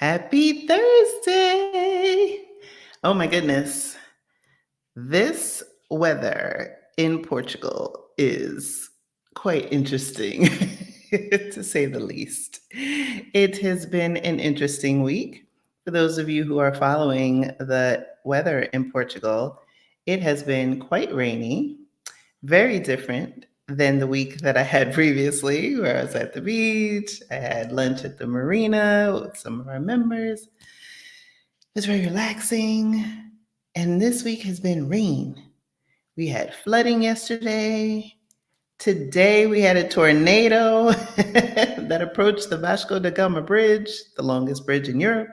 Happy Thursday. Oh my goodness. This weather in Portugal is quite interesting, to say the least. It has been an interesting week. For those of you who are following the weather in Portugal, it has been quite rainy, very different than the week that I had previously, where I was at the beach. I had lunch at the marina with some of our members. It was very relaxing. And this week has been rain. We had flooding yesterday. Today we had a tornado that approached the Vasco da Gama Bridge, the longest bridge in Europe.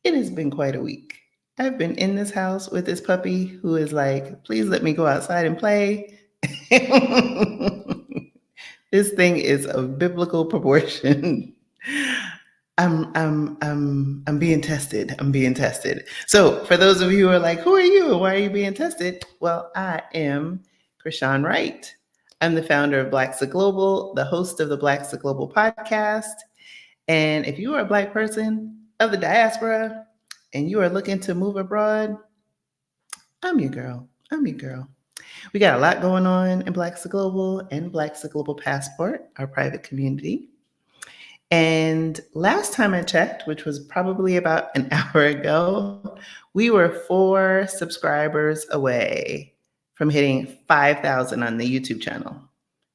It has been quite a week. I've been in this house with this puppy who is like, please let me go outside and play. This thing is of biblical proportion. I'm being tested. I'm being tested. So for those of you who are like, who are you? Why are you being tested? Well, I am Krishan Wright. I'm the founder of Blaxit Global, the host of the Blaxit Global podcast. And if you are a Black person of the diaspora and you are looking to move abroad, I'm your girl. I'm your girl. We got a lot going on in Blaxit Global and Blaxit Global Passport, our private community. And last time I checked, which was probably about an hour ago, we were 4 subscribers away from hitting 5,000 on the YouTube channel.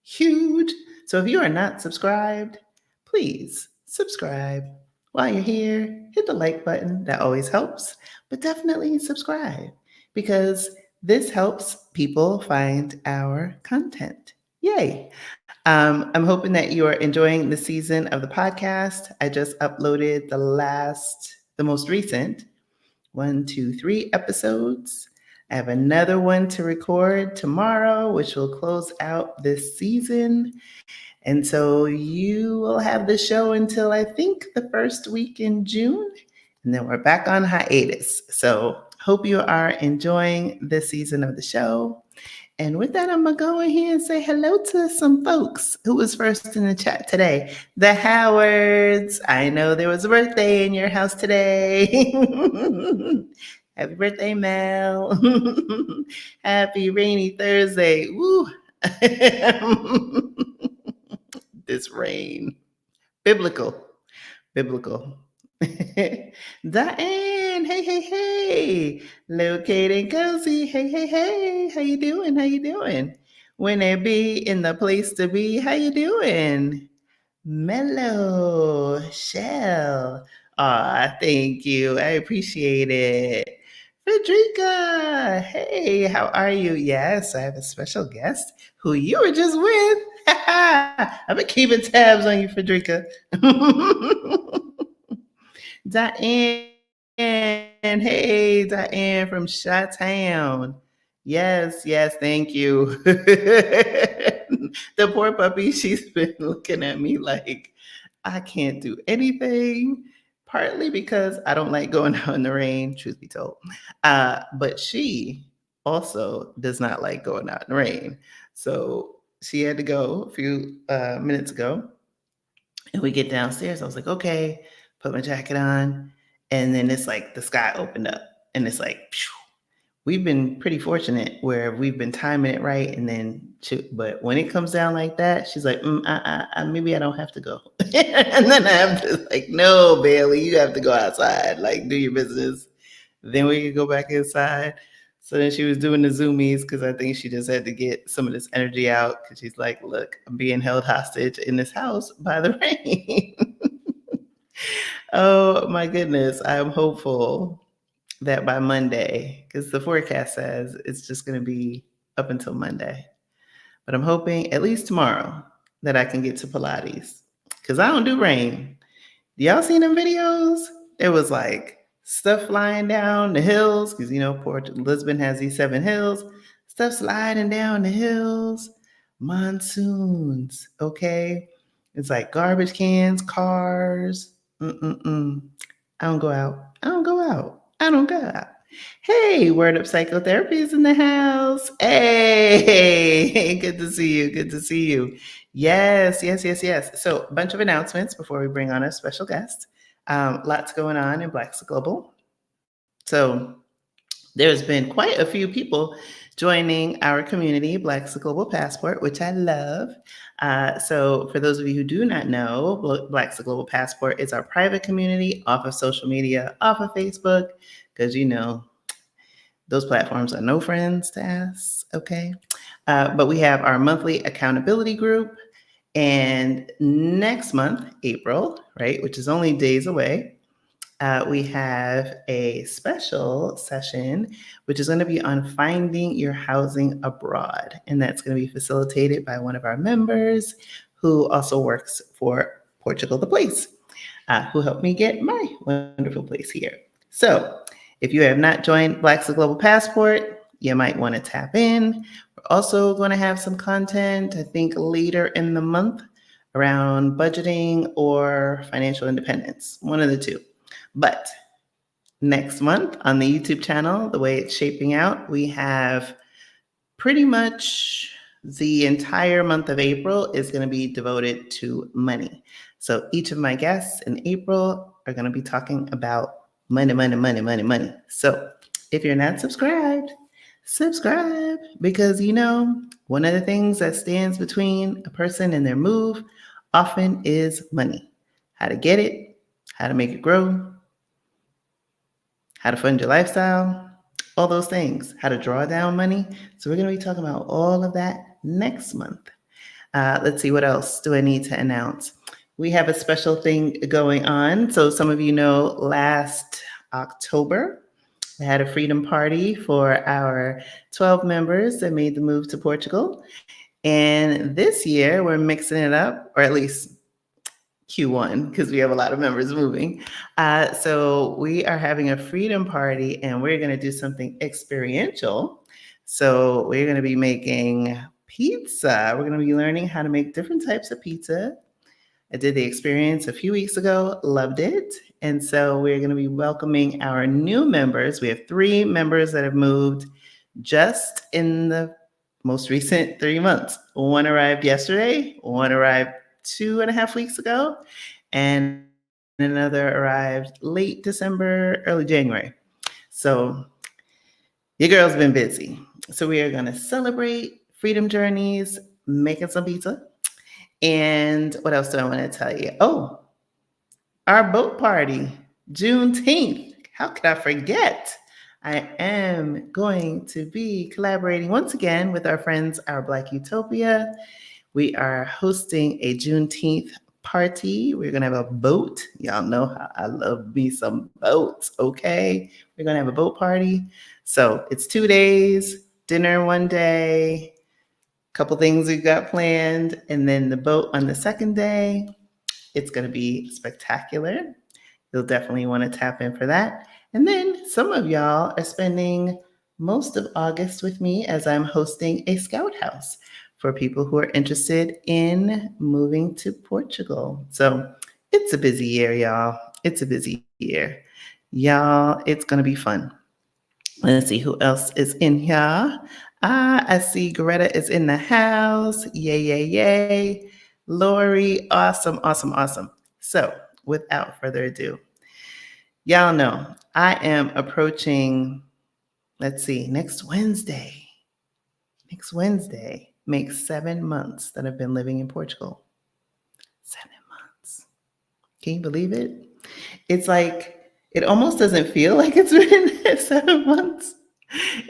Huge. So if you are not subscribed, please subscribe. While you're here, hit the like button. That always helps. But definitely subscribe because this helps people find our content. Yay. I'm hoping that you are enjoying the season of the podcast. I just uploaded the most recent 1, 2, 3 episodes. I have another one to record tomorrow, which will close out this season. And so you will have the show until I think the first week in June. And then we're back on hiatus. So hope you are enjoying this season of the show. And with that, I'm going to go in here and say hello to some folks who was first in the chat today. The Howards. I know there was a birthday in your house today. Happy birthday, Mel. Happy rainy Thursday. Woo. This rain. Biblical. Diane, hey. Located cozy, hey. How you doing? When it be in the place to be, how you doing? Mellow, Shell. Aw, thank you. I appreciate it. Frederica, hey, how are you? Yes, I have a special guest who you were just with. I've been keeping tabs on you, Frederica. Diane, hey, Diane from Chi-Town. Yes, thank you. The poor puppy, she's been looking at me like I can't do anything, partly because I don't like going out in the rain, truth be told. But she also does not like going out in the rain. So she had to go a few minutes ago. And we get downstairs. I was like, okay, put my jacket on. And then it's like the sky opened up and it's like, phew. We've been pretty fortunate where we've been timing it right. And then, but when it comes down like that, she's like, maybe I don't have to go. And then I have to like, no, Bailey, you have to go outside, like do your business. Then we could go back inside. So then she was doing the zoomies because I think she just had to get some of this energy out because she's like, look, I'm being held hostage in this house by the rain. Oh my goodness. I'm hopeful that by Monday, because the forecast says it's just going to be up until Monday. But I'm hoping at least tomorrow that I can get to Pilates because I don't do rain. Do y'all seen them videos? There was like stuff flying down the hills because, you know, Port Lisbon has these 7 hills. Stuff sliding down the hills. Monsoons, okay? It's like garbage cans, cars. I don't go out. Hey, Word Up Psychotherapy is in the house. Hey, good to see you. Yes. So a bunch of announcements before we bring on a special guest. Lots going on in Blaxit Global. So there's been quite a few people joining our community, Blaxit Global Passport, which I love. So for those of you who do not know, Blaxit Global Passport is our private community off of social media, off of Facebook, because those platforms are no friends to us, okay? But we have our monthly accountability group. And next month, April, right, which is only days away, we have a special session, which is going to be on finding your housing abroad. And that's going to be facilitated by one of our members who also works for Portugal, the place, who helped me get my wonderful place here. So if you have not joined Blaxit Global Passport, you might want to tap in. We're also going to have some content, I think, later in the month around budgeting or financial independence, one of the two. But next month on the YouTube channel, the way it's shaping out, we have pretty much the entire month of April is going to be devoted to money. So each of my guests in April are going to be talking about money, money, money, money, money. So if you're not subscribed, subscribe, because one of the things that stands between a person and their move often is money. How to get it, how to make it grow, how to fund your lifestyle, all those things, how to draw down money. So we're going to be talking about all of that next month. Let's see, what else do I need to announce? We have a special thing going on. So some of you know last October, I had a freedom party for our 12 members that made the move to Portugal. And this year we're mixing it up, or at least Q1, because we have a lot of members moving. So we are having a freedom party and we're going to do something experiential. So we're going to be making pizza. We're going to be learning how to make different types of pizza. I did the experience a few weeks ago, loved it. And so we're going to be welcoming our new members. We have 3 members that have moved just in the most recent 3 months. One arrived yesterday, one arrived 2.5 weeks ago, and another arrived late December, early January. So your girl's been busy. So we are going to celebrate freedom journeys, making some pizza. And what else do I want to tell you? Oh, our boat party, Juneteenth. How could I forget? I am going to be collaborating once again with our friends, our Black Utopia. We are hosting a Juneteenth party. We're going to have a boat. Y'all know how I love me some boats, okay? We're going to have a boat party. So it's 2 days, dinner one day, couple things we've got planned, and then the boat on the second day. It's going to be spectacular. You'll definitely want to tap in for that. And then some of y'all are spending most of August with me as I'm hosting a scout house for people who are interested in moving to Portugal. So it's a busy year, y'all. It's a busy year. Y'all, it's going to be fun. Let's see who else is in here. I see Greta is in the house. Yay, yay, yay. Lori, awesome, awesome, awesome. So without further ado, y'all know I am approaching, next Wednesday makes 7 months that I've been living in Portugal. 7 months. Can you believe it? It's like, it almost doesn't feel like it's been 7 months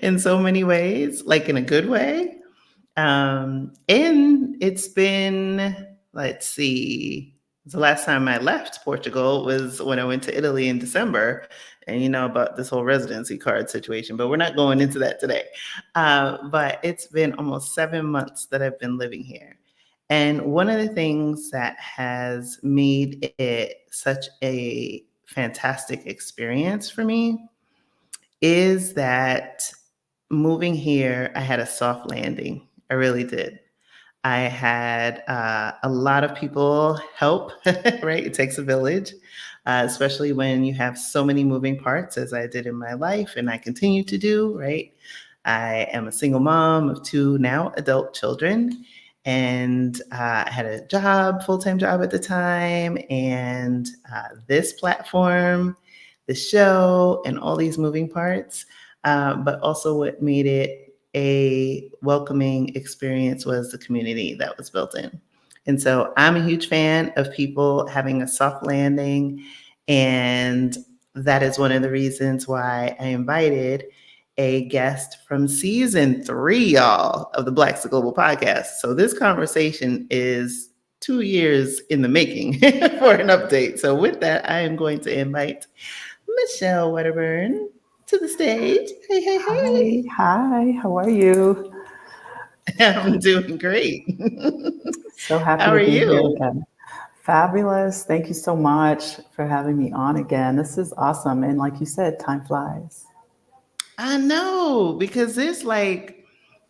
in so many ways, like in a good way. And it's been, the last time I left Portugal was when I went to Italy in December, and about this whole residency card situation, but we're not going into that today. But it's been almost 7 months that I've been living here. And one of the things that has made it such a fantastic experience for me is that moving here, I had a soft landing. I really did. I had a lot of people help, right? It takes a village, especially when you have so many moving parts as I did in my life and I continue to do, right? I am a single mom of 2 now adult children. and I had a job, full time job at the time, and this platform, the show, and all these moving parts. But also, what made it a welcoming experience was the community that was built in. And so I'm a huge fan of people having a soft landing. And that is one of the reasons why I invited a guest from season 3, y'all, of the Blaxit Global podcast. So this conversation is 2 years in the making for an update. So with that, I am going to invite Michelle Wedderburn to the stage. Hey, hey, Hi, hey. hi, how are you? I'm doing great. So happy How to are be here you? again. Fabulous. Thank you so much for having me on again. This is awesome. And like you said, time flies. I know, because there's like,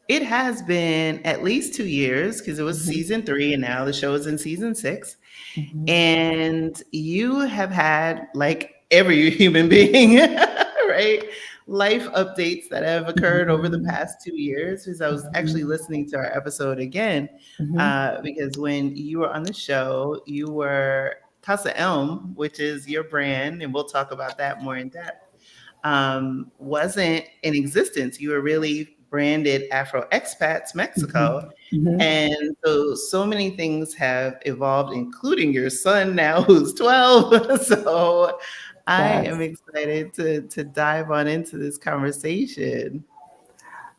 it has been at least 2 years because it was Hmm. season 3 and now the show is in season 6. Hmm. And you have had, like every human being, right? Life updates that have occurred over the Hmm. past 2 years. Because I was actually Hmm. listening to our episode again, Hmm. because when you were on the show, you were Casa Elm, which is your brand, and we'll talk about that more in depth, wasn't in existence. You were really branded Afro Expats Mexico. Hmm. Hmm. And so many things have evolved, including your son now, who's 12. So I am Yes. excited to dive on into this conversation.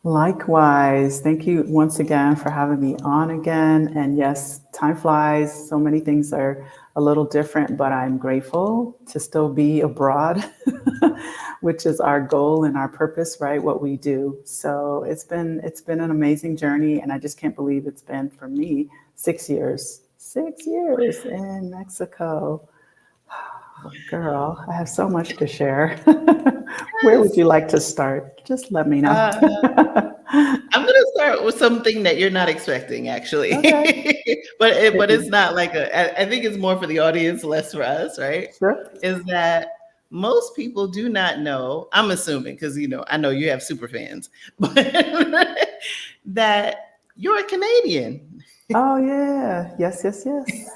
Likewise. Thank you once again for having me on again. And yes, time flies. So many things are a little different, but I'm grateful to still be abroad, which is our goal and our purpose, right? What we do. So it's been an amazing journey, and I just can't believe it's been for me 6 years. 6 years in Mexico. Girl, I have so much to share. Where would Yes. you like to start? Just let me know. Uh, I'm gonna start with something that you're not expecting, actually, Okay. but Hit it's me. not like I think it's more for the audience, less for us, right? Sure. Is that most people do not know. I'm assuming because I know you have super fans, but that you're a Canadian. Oh, yeah. Yes, yes, yes.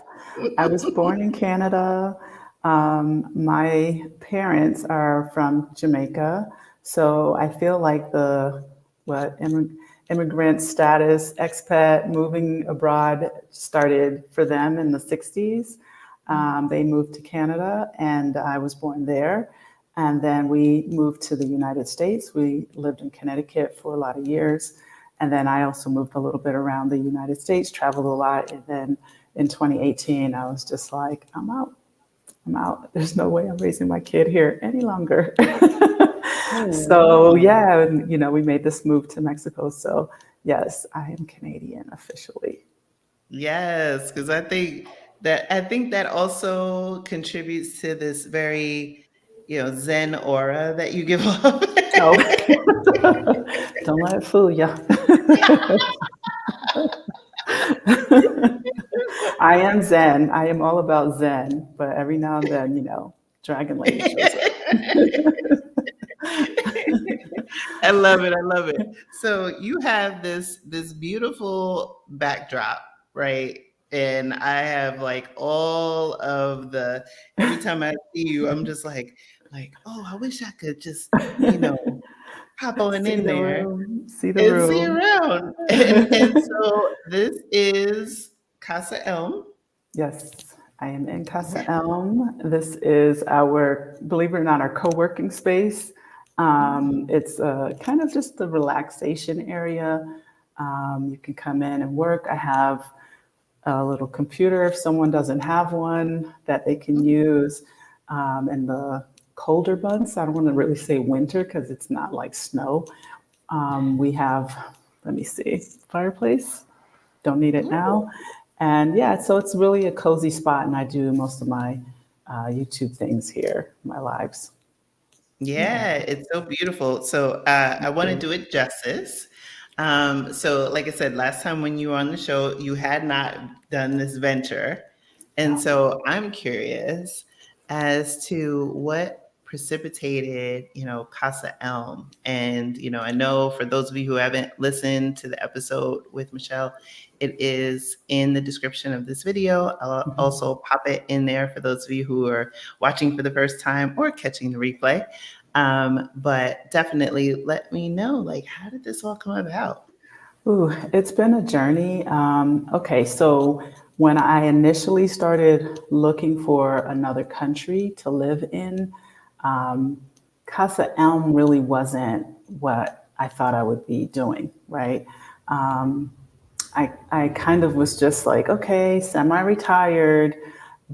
I was born in Canada. My parents are from Jamaica. So I feel like the what immigrant status, expat, moving abroad started for them in the 60s. They moved to Canada, and I was born there. And then we moved to the United States. We lived in Connecticut for a lot of years. And then I also moved a little bit around the United States, traveled a lot. And then in 2018, I was just like, I'm out. I'm out. There's no way I'm raising my kid here any longer. Oh, So, wow. yeah, and, we made this move to Mexico. So, yes, I am Canadian officially. Yes, because I think that also contributes to this very, Zen aura that you give off. Oh, don't let it fool you. I am Zen. I am all about Zen, but every now and then, Dragon Lady shows up. I love it. I love it. So you have this beautiful backdrop, right? And I have like all of the every time I see you, I'm just like, oh, I wish I could just, you know, pop on See in the there room. See the and see room. around. And so this is Casa Elm. Yes, I am in Casa Elm. This is our, believe it or not, our co-working space. It's kind of just the relaxation area. You can come in and work. I have a little computer if someone doesn't have one that they can use. In the colder months, I don't want to really say winter because it's not like snow. We have, let me see, fireplace. Don't need it Ooh. now. And yeah, so it's really a cozy spot, and I do most of my YouTube things here, my lives. Yeah, Yeah, it's so beautiful. So I thank want to you. do it justice. So, like I said, last time when you were on the show, you had not done this venture. And No. so I'm curious as to what precipitated, Casa Elm. And, I know for those of you who haven't listened to the episode with Michelle, it is in the description of this video. I'll also pop it in there for those of you who are watching for the first time or catching the replay. But definitely let me know, like, how did this all come about? Ooh, it's been a journey. Okay, so when I initially started looking for another country to live in, um, Casa Elm really wasn't what I thought I would be doing, right? Um, I kind of was just like, okay, semi-retired,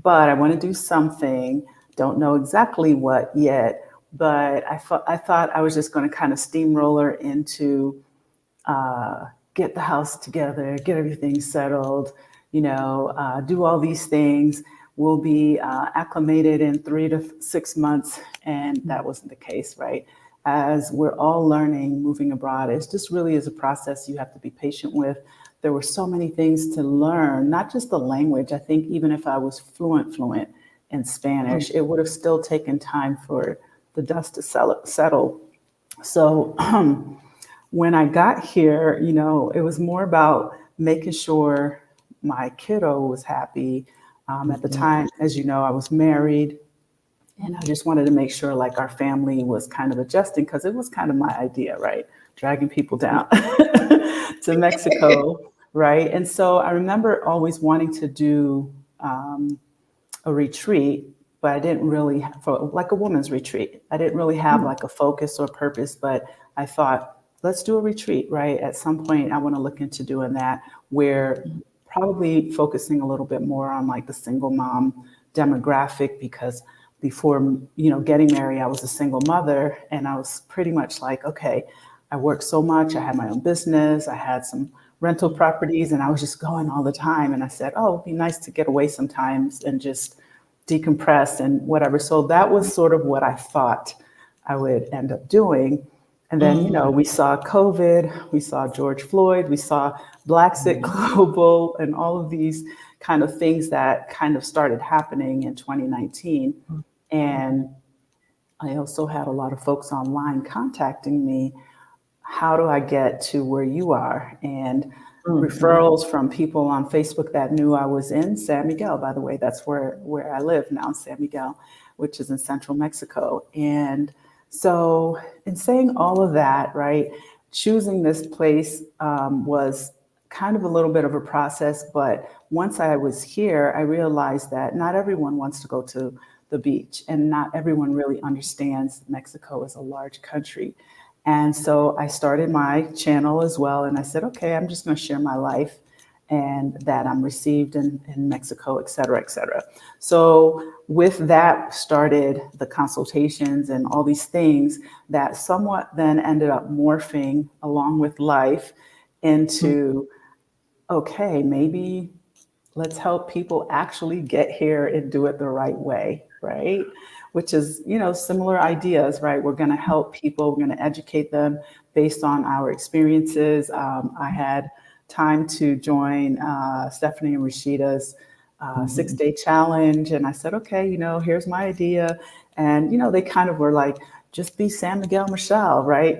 but I want to do something. Don't know exactly what yet, but I thought I was just going to kind of steamroller into get the house together, get everything settled, do all these things. We'll be acclimated in 3 to 6 months. And that wasn't the case, right? As we're all learning, moving abroad, it's just really is a process you have to be patient with. There were so many things to learn, not just the language. I think even if I was fluent in Spanish, it would have still taken time for the dust to settle. So when I got here, it was more about making sure my kiddo was happy. At the time, as you know, I was married, and I just wanted to make sure like our family was kind of adjusting because it was kind of my idea, right? Dragging people down to Mexico, right? And so I remember always wanting to do a retreat, but I didn't really for like a woman's retreat. I didn't really have like a focus or purpose, but I thought, let's do a retreat, right? At some point, I want to look into doing that, where probably focusing a little bit more on like the single mom demographic, because before getting married, I was a single mother, and I was pretty much like, okay, I worked so much. I had my own business. I had some rental properties, and I was just going all the time. And I said, oh, it'd be nice to get away sometimes and just decompress and whatever. So that was sort of what I thought I would end up doing. And then, we saw COVID, we saw George Floyd, we saw Blaxit Global, and all of these kind of things that kind of started happening in 2019. And I also had a lot of folks online contacting me, how do I get to where you are? And referrals from people on Facebook that knew I was in San Miguel, by the way, that's where I live now, San Miguel, which is in central Mexico. And so in saying all of that, right, choosing this place was kind of a little bit of a process. But once I was here, I realized that not everyone wants to go to the beach, and not everyone really understands Mexico is a large country. And so I started my channel as well. And I said, okay, I'm just going to share my life and that I'm received in Mexico, et cetera, et cetera. So with that started the consultations and all these things that somewhat then ended up morphing along with life into, okay, maybe let's help people actually get here and do it the right way, right? Which is, similar ideas, right? We're going to help people, we're going to educate them based on our experiences. I had time to join Stephanie and Rashida's 6-day challenge. And I said, okay, here's my idea. And, they kind of were like, just be San Miguel Michelle, right?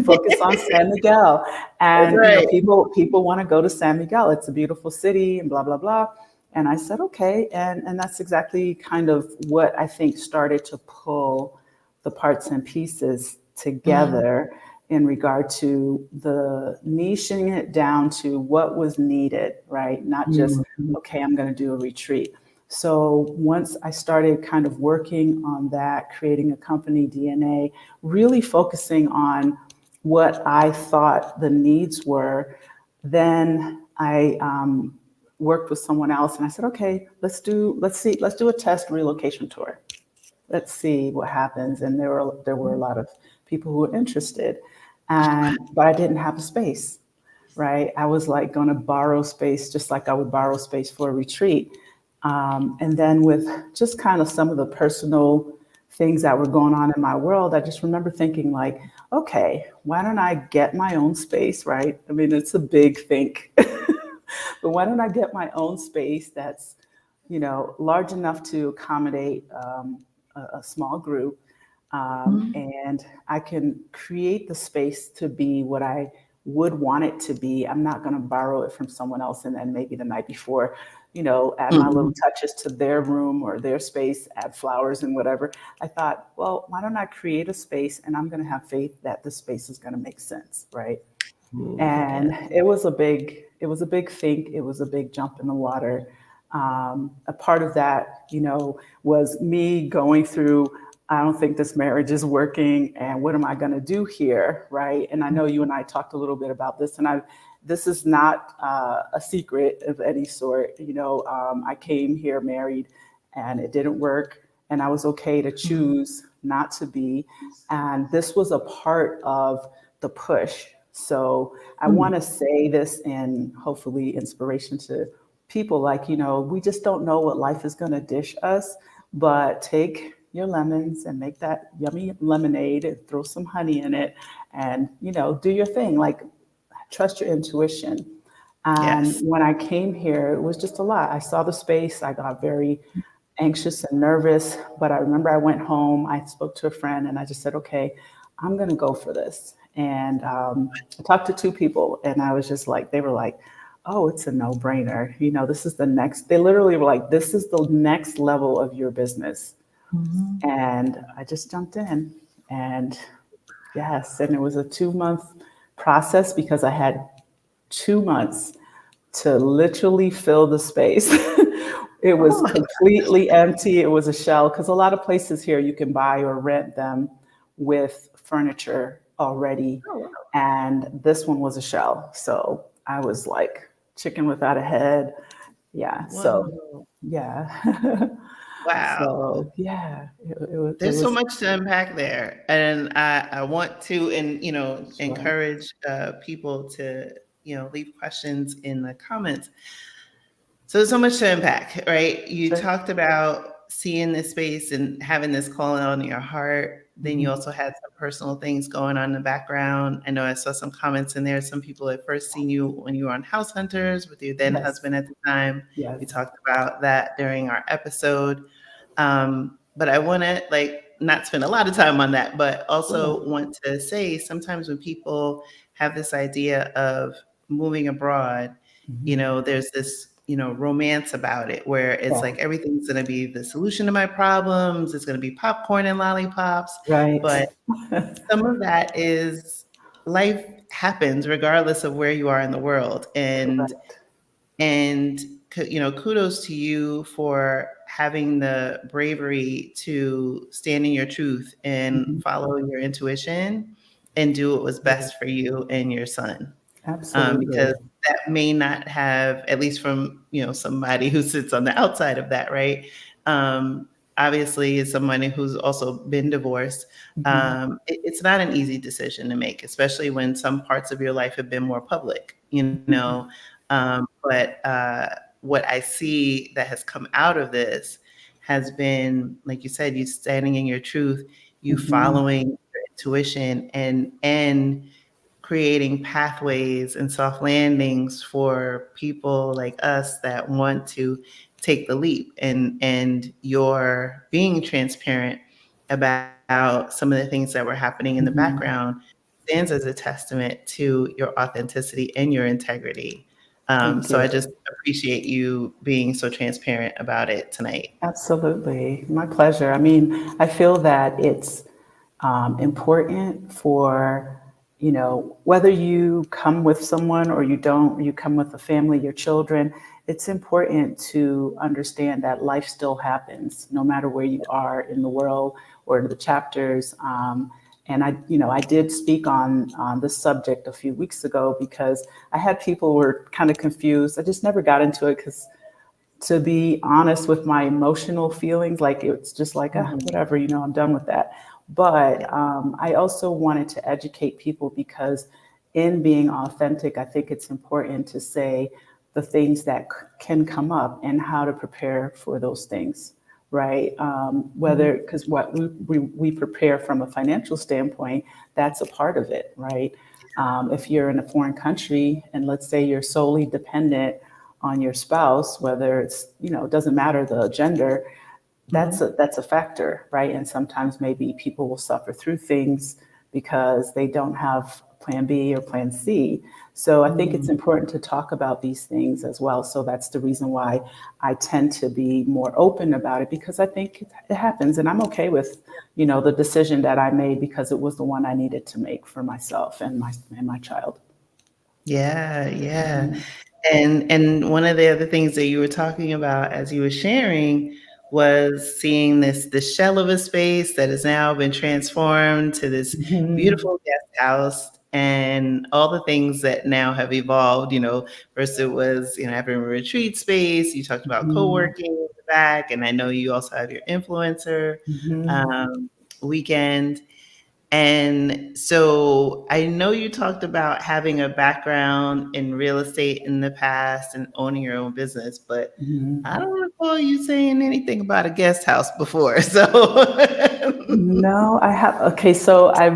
Focus on San Miguel. And Right. people want to go to San Miguel. It's a beautiful city and blah, blah, blah. And I said, okay. And that's exactly kind of what I think started to pull the parts and pieces together in regard to the niching it down to what was needed, right? Not just, okay, I'm going to do a retreat. So once I started kind of working on that, creating a company DNA, really focusing on what I thought the needs were, then I worked with someone else and I said, okay, let's do a test relocation tour. Let's see what happens. And there were a lot of people who were interested, but I didn't have a space, right? I was like going to borrow space, just like I would borrow space for a retreat. And then with just kind of some of the personal things that were going on in my world, I just remember thinking like, okay, why don't I get my own space, right? I mean, it's a big think, but why don't I get my own space that's, large enough to accommodate a small group, Mhm. And I can create the space to be what I would want it to be. I'm not going to borrow it from someone else and then maybe the night before, add my little Mhm. touches to their room or their space, add flowers and whatever. I thought, well, why don't I create a space and I'm going to have faith that the space is going to make sense, right? Ooh, And yes. it was a big think. It was a big jump in the water. A part of that, was me going through. I don't think this marriage is working, and what am I going to do here, right? And I know you and I talked a little bit about this, and this is not a secret of any sort. I came here married, and it didn't work, and I was okay to Mhm. choose not to be, and this was a part of the push. So I Mm. want to say this in hopefully inspiration to people like, we just don't know what life is going to dish us, but take your lemons and make that yummy lemonade and throw some honey in it and, do your thing. Like, trust your intuition. And Yes. when I came here, it was just a lot. I saw the space, I got very anxious and nervous. But I remember I went home, I spoke to a friend, and I just said, okay, I'm going to go for this. And I talked to two people, and I was just like, they were like, oh, it's a no brainer. This is the next, they literally were like, this is the next level of your business. Mhm. And I just jumped in. And yes, and it was a 2 month process because I had 2 months to literally fill the space. It was Oh, completely empty. It was a shell because a lot of places here you can buy or rent them with furniture already. oh, wow. And this one was a shell. So I was like chicken without a head. Yeah. So, Whoa. yeah. Wow. So, yeah, it There's so was, much to unpack there. And I want to, and, sure. encourage people to, leave questions in the comments. So there's so much to unpack, right? You Sure. talked about seeing this space and having this calling on your heart. Then you Mhm. also had some personal things going on in the background. I know I saw some comments in there. Some people had first seen you when you were on House Hunters with your then Yes. husband at the time. We Yes. talked about that during our episode. But I want to not spend a lot of time on that, but Sure. also want to say sometimes when people have this idea of moving abroad, Mhm. there's this, romance about it where it's Yeah. like everything's going to be the solution to my problems. It's going to be popcorn and lollipops. Right. But some of that is life happens regardless of where you are in the world. Correct. And kudos to you for having the bravery to stand in your truth and Mhm. follow your intuition and do what was Yeah. best for you and your son. Absolutely. Because that may not have, at least from somebody who sits on the outside of that, right? Um, Obviously, as somebody who's also been divorced, Mhm. it's not an easy decision to make, especially when some parts of your life have been more public. Mhm. But what I see that has come out of this has been, like you said, you standing in your truth, you Mhm. following your intuition, and creating pathways and soft landings for people like us that want to take the leap, and you're being transparent about some of the things that were happening in the Mhm. background stands as a testament to your authenticity and your integrity. Thank So I you. just appreciate you being so transparent about it tonight. Absolutely. My pleasure. I mean, I feel that it's important for, whether you come with someone or you don't, you come with a family, your children, it's important to understand that life still happens no matter where you are in the world or the chapters. And I did speak on this subject a few weeks ago because I had people who were kind of confused. I just never got into it because, to be honest with my emotional feelings, like it's just like, Mhm. whatever, I'm done with that. But Yeah. I also wanted to educate people because in being authentic, I think it's important to say the things that can come up and how to prepare for those things, right? Whether, Mhm. because what we prepare from a financial standpoint, that's a part of it, right? If you're in a foreign country and let's say you're solely dependent on your spouse, whether it's, it doesn't matter the gender, Mhm. that's a factor, right? And sometimes maybe people will suffer through things because they don't have plan B or plan C. So I think it's Mm. important to talk about these things as well. So that's the reason why I tend to be more open about it, because I think it happens and I'm okay with, the decision that I made because it was the one I needed to make for myself and my child. Yeah, yeah. And one of the other things that you were talking about as you were sharing was seeing this shell of a space that has now been transformed to this Mhm. beautiful guest house and all the things that now have evolved. First it was, having a retreat space. You talked about Mhm. co-working in the back, and I know you also have your influencer Mhm. um, weekend. And so I know you talked about having a background in real estate in the past and owning your own business, but I Mhm. don't recall you saying anything about a guest house before. So, No, I have. Okay, so I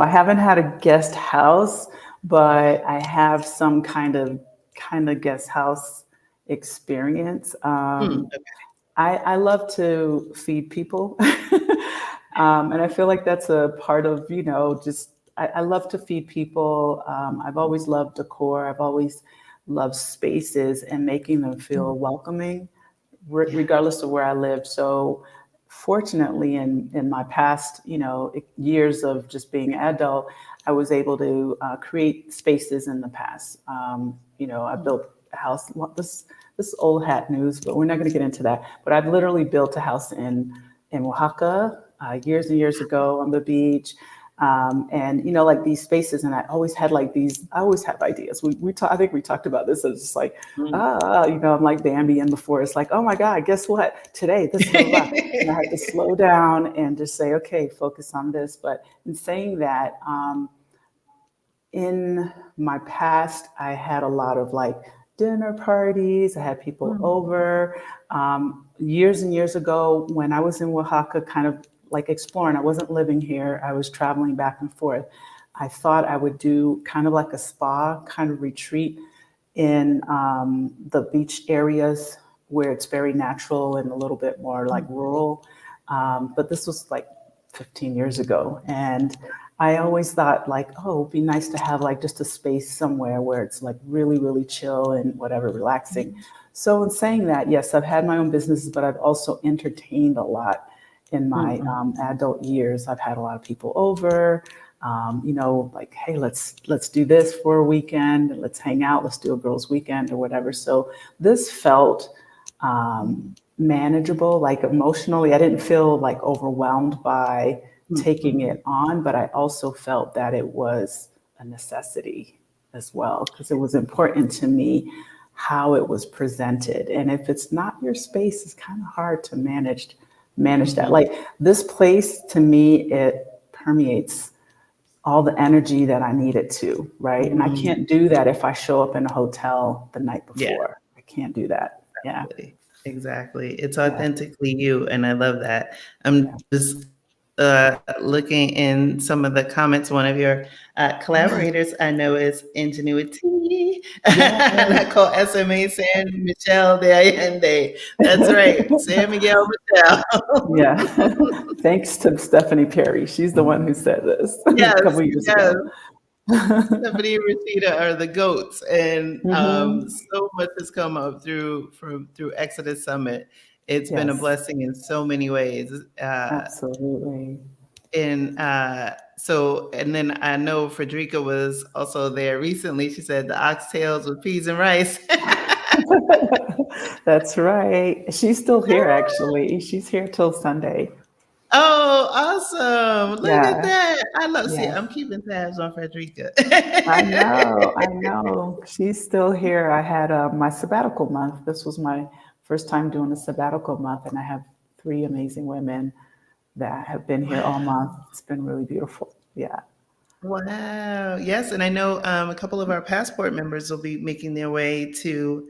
haven't had a guest house, but I have some kind of guest house experience. okay. I love to feed people. And I feel like that's a part of, just I love to feed people. I've always loved decor. I've always loved spaces and making them Mm, feel welcoming, yeah. regardless of where I lived. So, fortunately, in my past, years of just being an adult, I was able to create spaces in the past. I Mm, built a house. This old hat news, but we're not going to get into that. But I've literally built a house in Oaxaca years and years ago on the beach. And like these spaces, and I always had like these. I always have ideas. I think we talked about this. It's just like, mm. I'm like Bambi in the forest, like, oh my God, guess what? Today, this, blah, blah, blah. And I had to slow down and just say, okay, focus on this. But in saying that, in my past, I had a lot of like dinner parties. I had people Mm, over. Years and years ago, when I was in Oaxaca, kind of like exploring, I wasn't living here, I was traveling back and forth. I thought I would do kind of like a spa kind of retreat in the beach areas where it's very natural and a little bit more like mm, rural. But this was like 15 years ago. And I always thought like, oh, it'd be nice to have like just a space somewhere where it's like really, really chill and whatever, relaxing. So in saying that, yes, I've had my own businesses, but I've also entertained a lot in mm, my mm, adult years. I've had a lot of people over, like, hey, let's do this for a weekend. Let's hang out. Let's do a girls' weekend or whatever. So this felt manageable, like emotionally. I didn't feel like overwhelmed by mm, taking mm, it on, but I also felt that it was a necessity as well, because it was important to me how it was presented. And if it's not your space, it's kind of hard to manage that. mhm. Like this place to me, it permeates all the energy that I need it to, right? And I Mm, can't do that if I show up in a hotel the night yeah. before. I can't do that. Yeah. Exactly. Exactly. It's Yeah. authentically you, and I love that. Yeah. I'm just looking in some of the comments. One of your collaborators I know is Ingenuity. Yeah. And I call SMA San Michelle de Allende. That's right, San Miguel Michelle. Yeah. Thanks to Stephanie Perry. She's the one who said this a Yes, couple years yes. ago. Stephanie and Rashida are the goats, and Hmm. so much has come up through Exodus Summit. It's been a Yes, blessing in so many ways. absolutely. And then I know Frederica was also there recently. She said the oxtails with peas and rice. That's right. She's still here, actually. She's here till Sunday. Oh, awesome! Look at Yeah. that. I love. See, Yes. I'm keeping tabs on Frederica. I know. I know. She's still here. I had my sabbatical month. This was my first time doing a sabbatical month, and I have three amazing women that have been here all month. Wow. It's been really beautiful. Yeah. Wow. Yes, and I know a couple of our passport members will be making their way to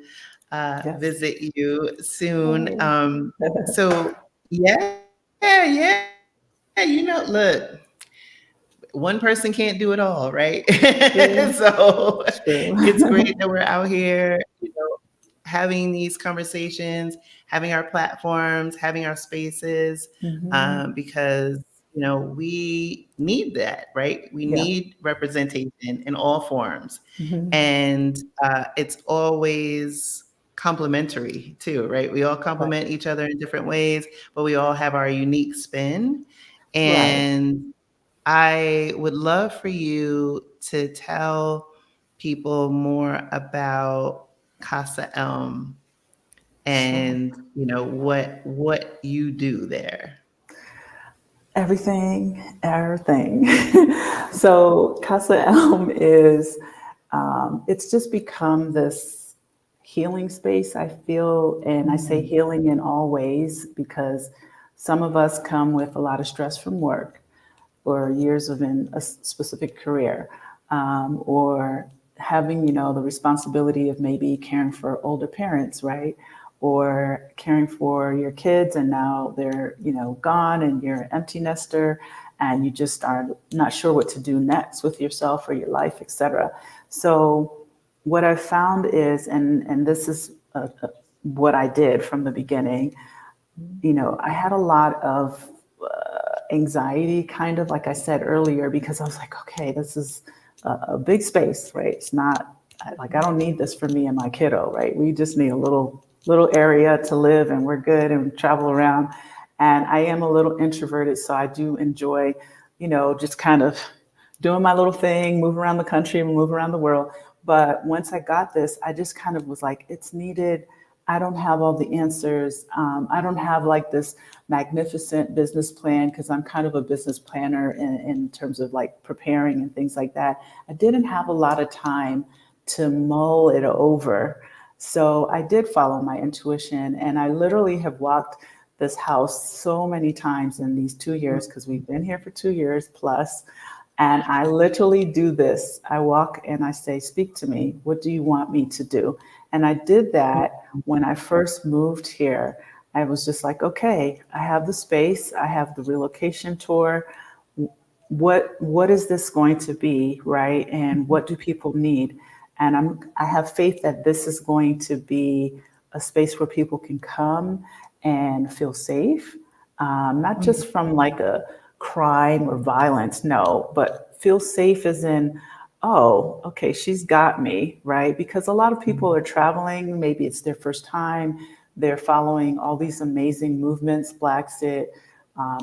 Yes. visit you soon. Yay. So yeah. Look, one person can't do it all, right? True. So True. it's great that we're out here, having these conversations, having our platforms, having our spaces, Hmm. because we need that, right? We Yeah. need representation in all forms, Hmm. and it's always complementary too, right? We all Right. complement each other in different ways, but we all have our unique spin. Right. And I would love for you to tell people more about Casa Elm Sure. and what you do there. Everything, everything. So Casa Elm is, it's just become this healing space, I feel. And I say Mm, healing in all ways because some of us come with a lot of stress from work or years of in a specific career, or having the responsibility of maybe caring for older parents, right, or caring for your kids and now they're gone and you're an empty nester and you just are not sure what to do next with yourself or your life, etc. So what I've found is, and this is what I did from the beginning, I had a lot of anxiety, kind of like I said earlier, because I was like, okay, this is a big space, right? It's not like I don't need this for me and my kiddo, right? We just need a little area to live, and we're good and travel around. And I am a little introverted, so I do enjoy, just kind of doing my little thing, move around the country and move around the world. But once I got this, I just kind of was like, it's needed. I don't have all the answers. I don't have like this magnificent business plan because I'm kind of a business planner in terms of like preparing and things like that. I didn't have a lot of time to mull it over. So I did follow my intuition, and I literally have walked this house so many times in these 2 years because we've been here for 2 years plus. And I literally do this. I walk and I say, speak to me. What do you want me to do? And I did that when I first moved here. I was just like, okay, I have the space, I have the relocation tour. What is this going to be, right? And what do people need? And I have faith that this is going to be a space where people can come and feel safe, not just from like a crime or violence, no, but feel safe as in, oh, okay, she's got me, right? Because a lot of people are traveling, maybe it's their first time, they're following all these amazing movements, Blaxit,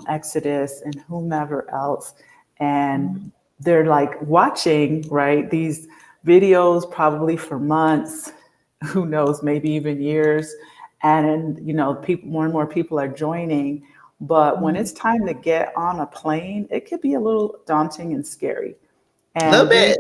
Exodus, and whomever else. And they're like watching, right, these videos probably for months, who knows, maybe even years. And, people, more and more people are joining. But when it's time to get on a plane, it could be a little daunting and scary. a little And bit.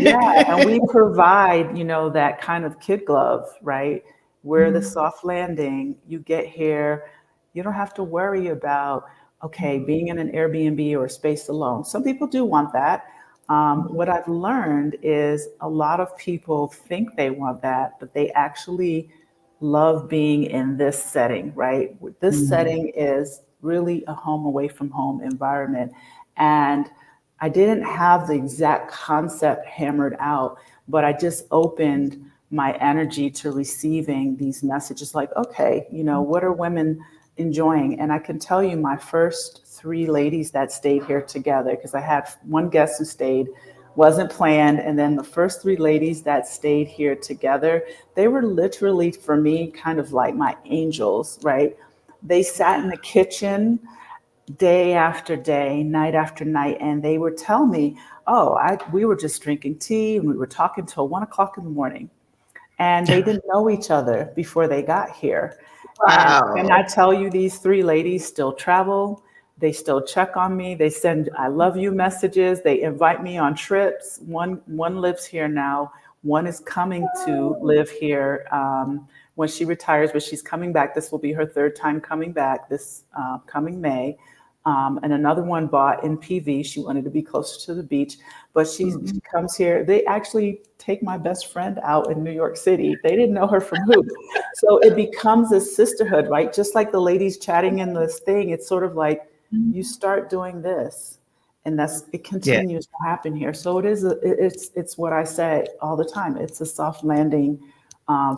yeah, and we provide, that kind of kid glove, right? Where the soft landing, you get here, you don't have to worry about, okay, being in an Airbnb or a space alone. Some people do want that. What I've learned is a lot of people think they want that, but they actually love being in this setting, right? This setting is really a home away from home environment. And I didn't have the exact concept hammered out, but I just opened my energy to receiving these messages like, okay, what are women enjoying? And I can tell you my first three ladies that stayed here together, because I had one guest who stayed, wasn't planned. And then the first three ladies that stayed here together, they were literally for me kind of like my angels, right? They sat in the kitchen day after day, night after night, and they would tell me, "Oh, we were just drinking tea and we were talking till 1 o'clock in the morning." And they didn't know each other before they got here. And I Wow. tell you, these three ladies still travel. They still check on me. They send "I love you" messages. They invite me on trips. One lives here now. One is coming to live here when she retires, but she's coming back. This will be her third time coming back this coming May. And another one bought in PV. She wanted to be closer to the beach, but she comes here. They actually take my best friend out in New York City. They didn't know her from who. So it becomes a sisterhood, right? Just like the ladies chatting in this thing, it's sort of like you start doing this, and it Yeah. continues to happen here. So it's what I say all the time. It's a soft landing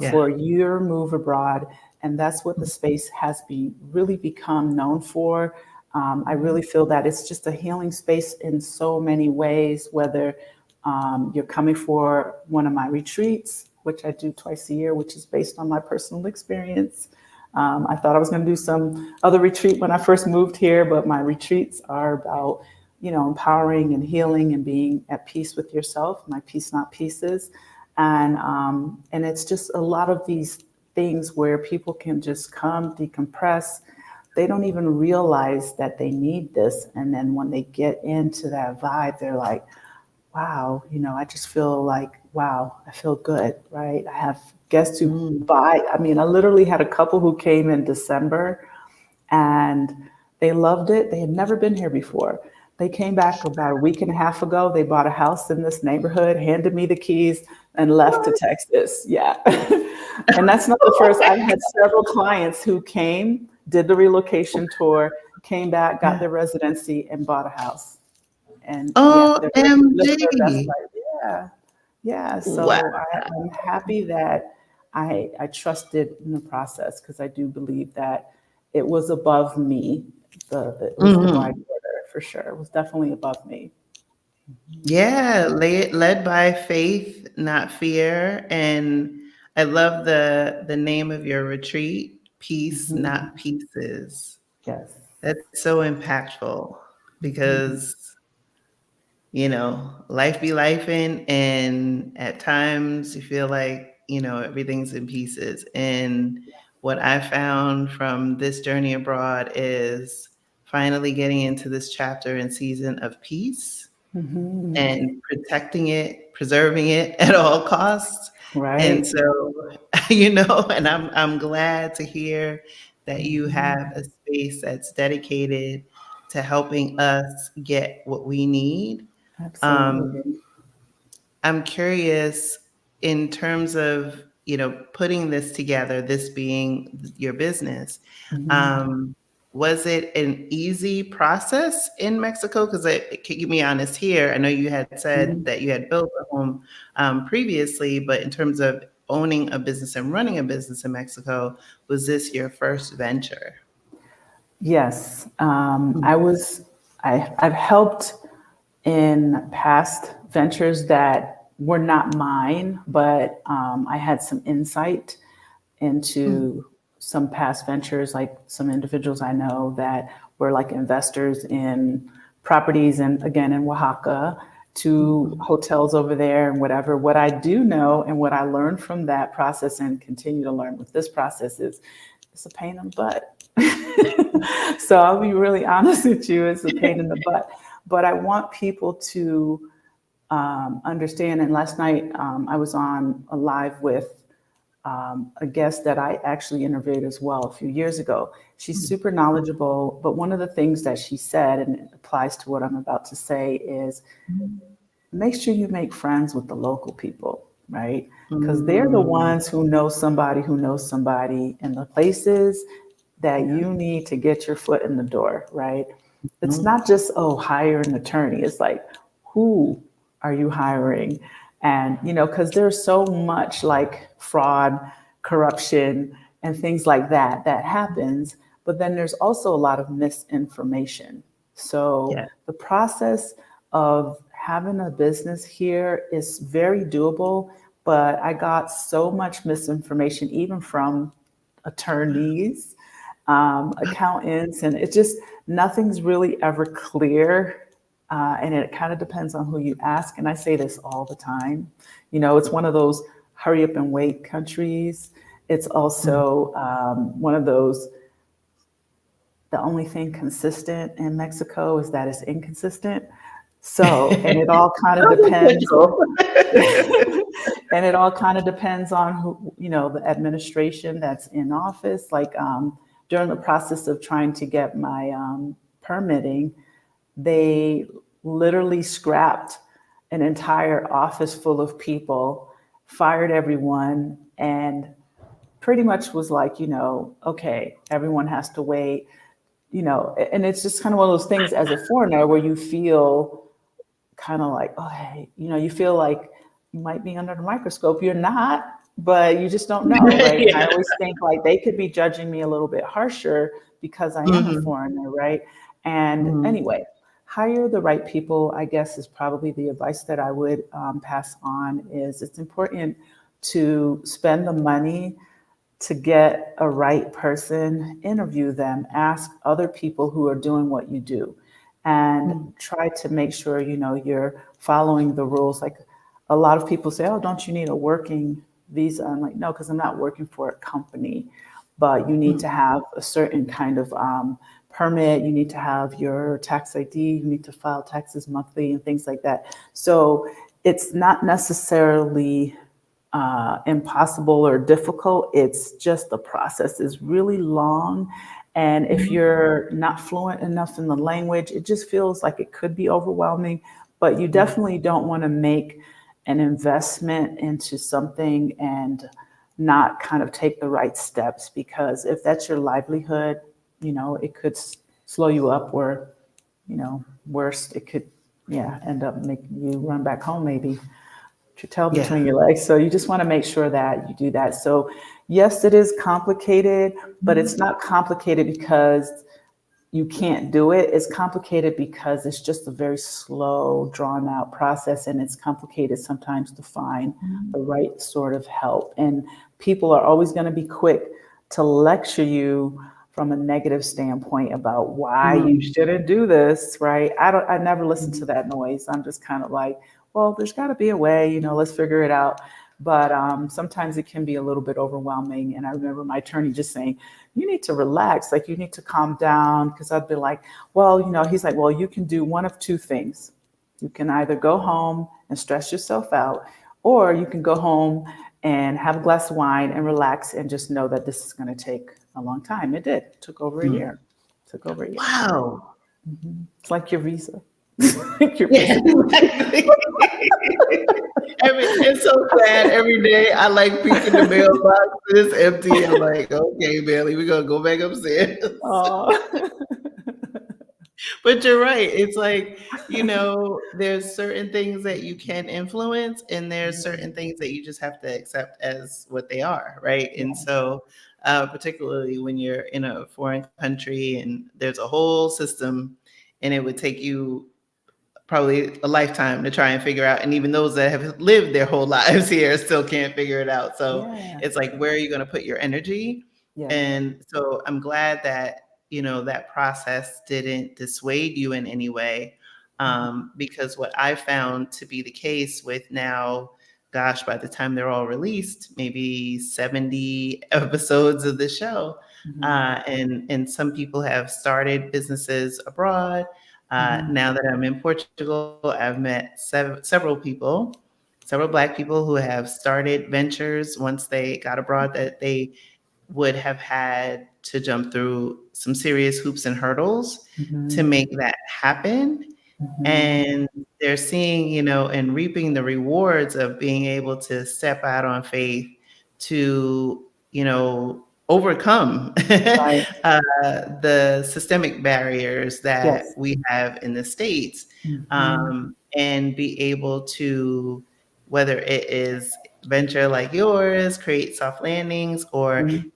Yeah. for your move abroad. And that's what the space has really become known for. I really feel that it's just a healing space in so many ways, whether you're coming for one of my retreats, which I do twice a year, which is based on my personal experience. I thought I was going to do some other retreat when I first moved here, but my retreats are about, empowering and healing and being at peace with yourself. My peace, not pieces, and it's just a lot of these things where people can just come decompress. They don't even realize that they need this, and then when they get into that vibe, they're like, wow, I just feel like, wow, I feel good, right? I have guests who Mm. buy. I mean, I literally had a couple who came in December and they loved it. They had never been here before. They came back about a week and a half ago. They bought a house in this neighborhood, handed me the keys, and left to What? Texas. Yeah. And that's not the first. I've had several clients who came, did the relocation tour, came back, got Yeah. their residency, and bought a house. And yeah, they're living their best OMG. life. Yeah. Yeah. Wow. So I'm happy that I trusted in the process, because I do believe that it was above me, at least the Mhm. bride order, for sure. It was definitely above me. Yeah, led by faith, not fear. And I love the name of your retreat, Peace, Mhm. Not Pieces. Yes. That's so impactful because, life be lifing, and at times you feel like, everything's in pieces. And what I found from this journey abroad is finally getting into this chapter and season of peace Hmm. and protecting it, preserving it at all costs. And Right. so, and I'm glad to hear that you have a space that's dedicated to helping us get what we need. Um, Absolutely. I'm curious in terms of, putting this together, this being your business. Hmm. Um, was it an easy process in Mexico? Because can you be honest here? I know you had said Hmm. that you had built a home previously, but in terms of owning a business and running a business in Mexico, was this your first venture? Yes. Mm, I've helped in past ventures that were not mine, but I had some insight mm, into some past ventures, like some individuals I know that were like investors in properties, and again in Oaxaca, to mhm. hotels over there and whatever. What I do know and what I learned from that process and continue to learn with this process is it's a pain in the butt. So I'll be really honest with you, it's a pain in the butt. But I want people to understand. And last night I was on a live with a guest that I actually interviewed as well a few years ago. She's super knowledgeable, but one of the things that she said, and it applies to what I'm about to say, is make sure you make friends with the local people, right? Because they're the Mm, ones who knows somebody in the places that yeah. you need to get your foot in the door, right? It's Mm, not just, oh, hire an attorney. It's like, who are you hiring? And, because there's so much like fraud, corruption, and things like that that happens. But then there's also a lot of misinformation. So yeah. the process of having a business here is very doable, but I got so much misinformation, even from attorneys, accountants, and it just, nothing's really ever clear. And it kind of depends on who you ask. And I say this all the time. It's one of those hurry up and wait countries. It's Mm. also one of those, the only thing consistent in Mexico is that it's inconsistent. So, and it all kind of depends. And it all kind of depends on who, the administration that's in office. Like during the process of trying to get my permitting, they literally scrapped an entire office full of people, fired everyone, and pretty much was like, okay, everyone has to wait, and it's just kind of one of those things as a foreigner where you feel kind of like, oh, hey, you feel like you might be under the microscope. You're not. but you just don't know, right? And I Yeah. always think like they could be judging me a little bit harsher because I am a Hmm. foreigner, right? And Hmm. anyway, hire the right people, I guess, is probably the advice that I would pass on. Is it's important to spend the money to get a right person, interview them, ask other people who are doing what you do, and try to make sure you're following the rules. Like a lot of people say, "Oh, don't you need a working visa?" I'm like, "No, because I'm not working for a company, but you need to have a certain kind of permit. You need to have your tax ID. You need to file taxes monthly and things like that." So it's not necessarily impossible or difficult. It's just the process is really long. And if you're not fluent enough in the language, it just feels like it could be overwhelming. But you definitely don't want to make an investment into something and not kind of take the right steps, because if that's your livelihood, it could slow you up, or, worse, it could, yeah, end up making you run back home maybe your tail Yeah. between your legs. So you just want to make sure that you do that. So yes, it is complicated, but it's not complicated because you can't do it. It's complicated because it's just a very slow, drawn out process, and it's complicated sometimes to find the right sort of help. And people are always going to be quick to lecture you from a negative standpoint about why you Mm. shouldn't do this, right? I never listen to that noise. I'm just kind of like, well, there's got to be a way, let's figure it out. But sometimes it can be a little bit overwhelming. And I remember my attorney just saying, you need to relax, like you need to calm down. Because I'd be like, well, he's like, well, you can do one of two things. You can either go home and stress yourself out, or you can go home and have a glass of wine and relax and just know that this is going to take a long time. It did. It took over a Mm. year. It took over a year. Wow. It's like your visa. Like your Yeah, visa. exactly. It's so sad. Every day I like peeking the mailbox. It's empty. I'm like, okay, Bailey, we're gonna go back upstairs. Oh. But you're right. It's like, there's certain things that you can influence, and there's certain things that you just have to accept as what they are, right? And Yeah. so, particularly when you're in a foreign country and there's a whole system, and it would take you probably a lifetime to try and figure out. And even those that have lived their whole lives here still can't figure it out. So Yeah. it's like, where are you going to put your energy? Yeah. And so I'm glad that, that process didn't dissuade you in any way. Because what I found to be the case with now, gosh, by the time they're all released, maybe 70 episodes of the show. Mhm. And some people have started businesses abroad. Mhm. Now that I'm in Portugal, I've met several people, several Black people who have started ventures once they got abroad that they would have had to jump through some serious hoops and hurdles to Mhm. make that happen. Mhm. And they're seeing, and reaping the rewards of being able to step out on faith to, overcome Right. the systemic barriers that Yes. we have in the States, Mhm. and be able to, whether it is venture like yours, create soft landings, or Mhm.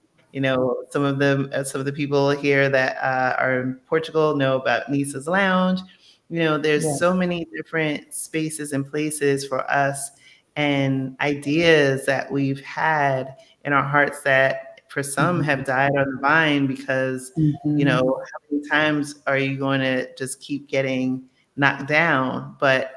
some of the people here that are in Portugal know about Nisa's Lounge. There's so Yes. many different spaces and places for us, and ideas that we've had in our hearts that for some have Mhm. died on the vine because, Mhm. how many times are you going to just keep getting knocked down? But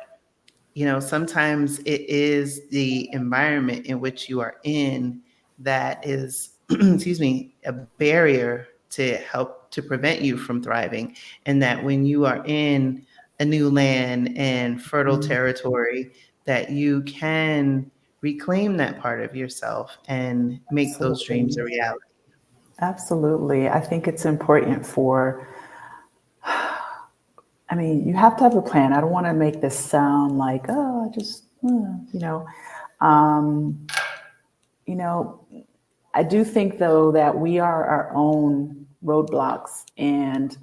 sometimes it is the environment in which you are in that is, excuse me, a barrier to help to prevent you from thriving. And that when you are in a new land and fertile Mhm. territory, that you can reclaim that part of yourself and make those dreams Absolutely. a reality. Absolutely. I think it's important for, I mean, you have to have a plan. I don't want to make this sound like, oh, I just, um, you know, I do think though that we are our own roadblocks, and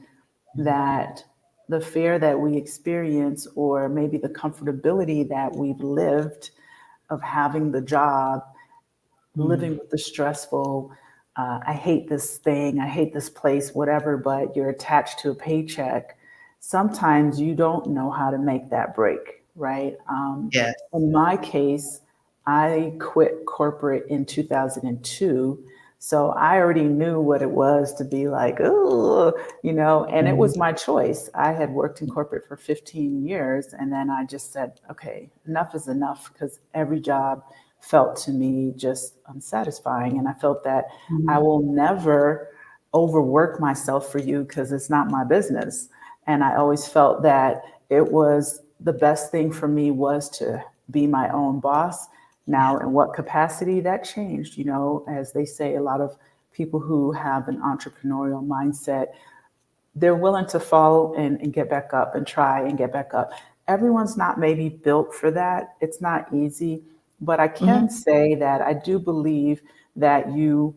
that the fear that we experience, or maybe the comfortability that we've lived of having the job, living with the stressful, I hate this thing, I hate this place, whatever, but you're attached to a paycheck. Sometimes you don't know how to make that break, right? Yes. In my case, I quit corporate in 2002. So I already knew what it was to be like, oh, and it Mhm. was my choice. I had worked in corporate for 15 years, and then I just said, okay, enough is enough, because every job felt to me just unsatisfying. And I felt that I Mhm. will never overwork myself for you because it's not my business. And I always felt that it was the best thing for me was to be my own boss. Yeah. Now, in what capacity that changed, as they say, a lot of people who have an entrepreneurial mindset, they're willing to fall and get back up and try and get back up. Everyone's not maybe built for that. It's not easy, but I can Mhm. say that I do believe that you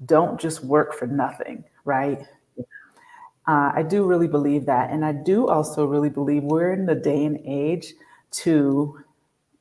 don't just work for nothing, right? I do really believe that. And I do also really believe we're in the day and age to,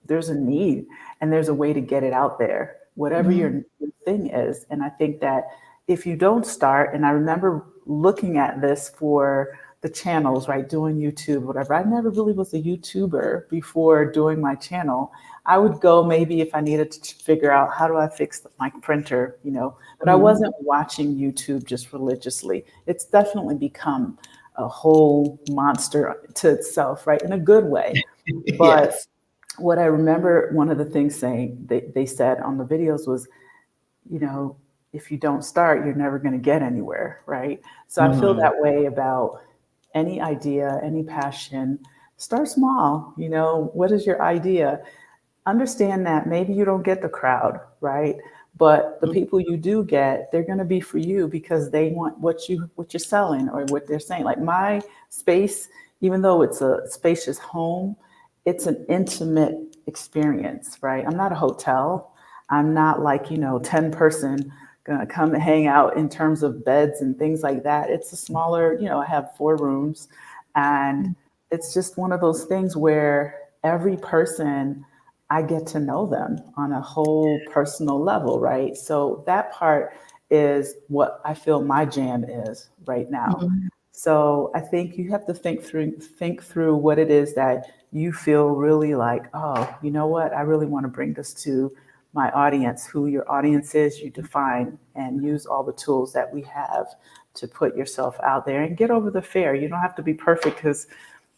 there's a need and there's a way to get it out there, whatever Mhm. your thing is. And I think that if you don't start, and I remember looking at this for the channels, right, doing YouTube, whatever. I never really was a YouTuber before doing my channel. I would go maybe if I needed to figure out how do I fix my printer, but I Mhm. wasn't watching YouTube just religiously. It's definitely become a whole monster to itself, right, in a good way. But Yes. what I remember, one of the things they said on the videos was, you know, if you don't start, you're never going to get anywhere, right? So I feel Mhm. that way about any idea, any passion. Start small. What is your idea? Understand that maybe you don't get the crowd, right? But the people you do get, they're going to be for you because they want what you're selling or what they're saying. Like my space, even though it's a spacious home, it's an intimate experience, right? I'm not a hotel. I'm not like, 10 person gonna come and hang out in terms of beds and things like that. It's a smaller, I have 4 rooms, and it's just one of those things where every person, I get to know them on a whole personal level, right? So that part is what I feel my jam is right now. Mhm. So I think you have to think through what it is that you feel really like, oh, you know what? I really want to bring this to my audience. Who your audience is, you define and use all the tools that we have to put yourself out there and get over the fear. You don't have to be perfect because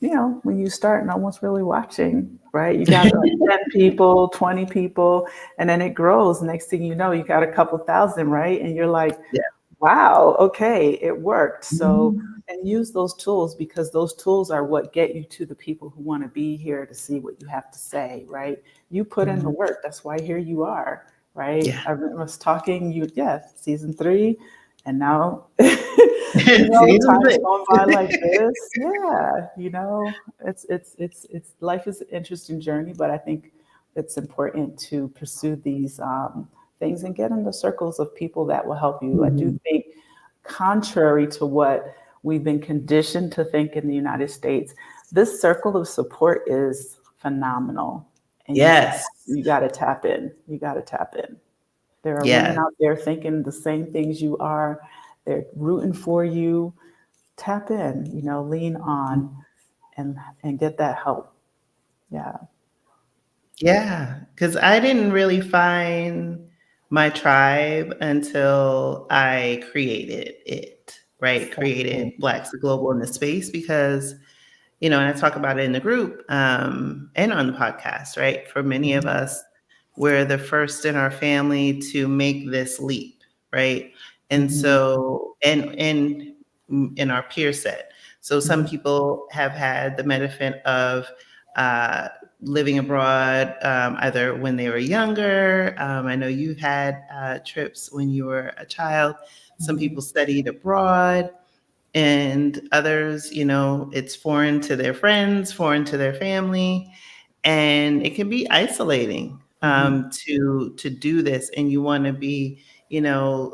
when you start, no one's really watching, right? You got like 10 people, 20 people, and then it grows. Next thing you know, you got a couple thousand, right? And you're like, Yeah. wow, okay, it worked. So, Mhm. and use those tools because those tools are what get you to the people who want to be here to see what you have to say, right? You put in the Mhm. work. That's why here you are, right? Yeah. I was talking, yeah, season 3, and now, Season time's going by like 6. this. Yeah, it's life is an interesting journey, but I think it's important to pursue these things and get in the circles of people that will help you. I do Mhm. think, contrary to what we've been conditioned to think in the United States, this circle of support is phenomenal, and Yes. you got to tap in. You got to tap in. There are women Yes. out there thinking the same things you are. They're rooting for you. Tap in, lean on and get that help. Yeah. Yeah, because I didn't really find my tribe until I created it, right? Same. Created Blaxit Global in the space because, and I talk about it in the group and on the podcast, right? For many of Mhm. us, we're the first in our family to make this leap, right? And Mhm. so, and in our peer set. So some Mhm. people have had the benefit of uh, living abroad, either when they were younger. I know you've had trips when you were a child. Some Mhm. people studied abroad, and others, it's foreign to their friends, foreign to their family, and it can be isolating Mhm. to do this. And you want to be,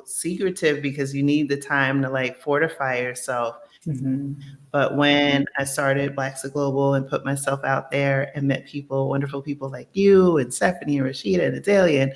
secretive because you need the time to like fortify yourself. Mhm. But when I started Blaxit Global and put myself out there and met people, wonderful people like you and Stephanie and Rashida and Adelia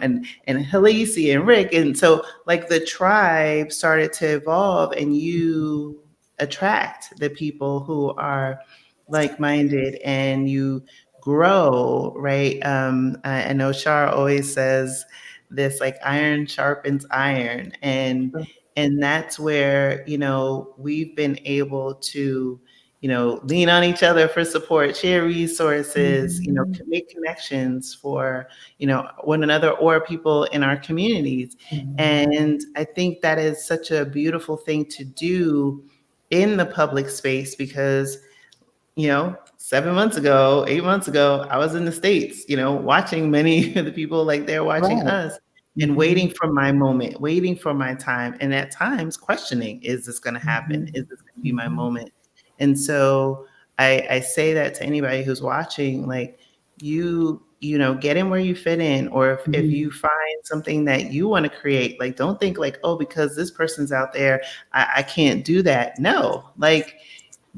and and Halisi and Rick, and so like the tribe started to evolve, and you attract the people who are like minded, and you grow, right? I know Shar always says this, like iron sharpens iron, and that's where we've been able to lean on each other for support, share resources, Mhm. make connections for one another or people in our communities. Mhm. And I think that is such a beautiful thing to do in the public space, because 7 months ago, 8 months ago, I was in the States, watching many of the people like they're watching Right. us, and waiting Mhm. for my moment, waiting for my time. And at times questioning, is this going to happen? Mhm. Is this going to be my Mhm. moment? And so I say that to anybody who's watching, like get in where you fit in, or if you Mhm. find something that you want to create, like don't think like, oh, because this person's out there, I can't do that. No, like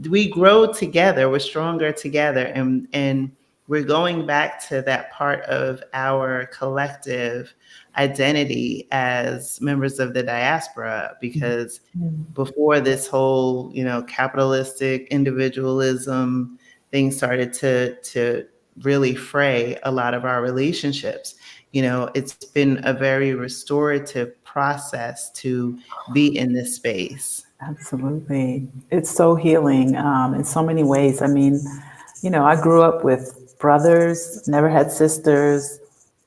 we grow together, we're stronger together, and we're going back to that part of our collective identity as members of the diaspora, because Mhm. before this whole capitalistic individualism thing started to really fray a lot of our relationships, it's been a very restorative process to be in this space. Absolutely. It's so healing in so many ways. I mean, I grew up with brothers, never had sisters,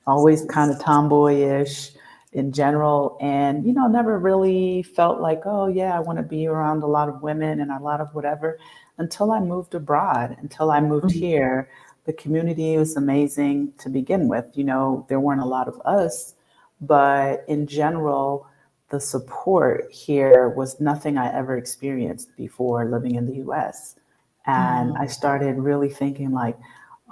always kind of tomboyish in general, and, never really felt like, oh, yeah, I want to be around a lot of women and a lot of whatever until I moved abroad, until I moved Mhm. here. The community was amazing to begin with. There weren't a lot of us, but in general, the support here was nothing I ever experienced before living in the US. And I started really thinking, like,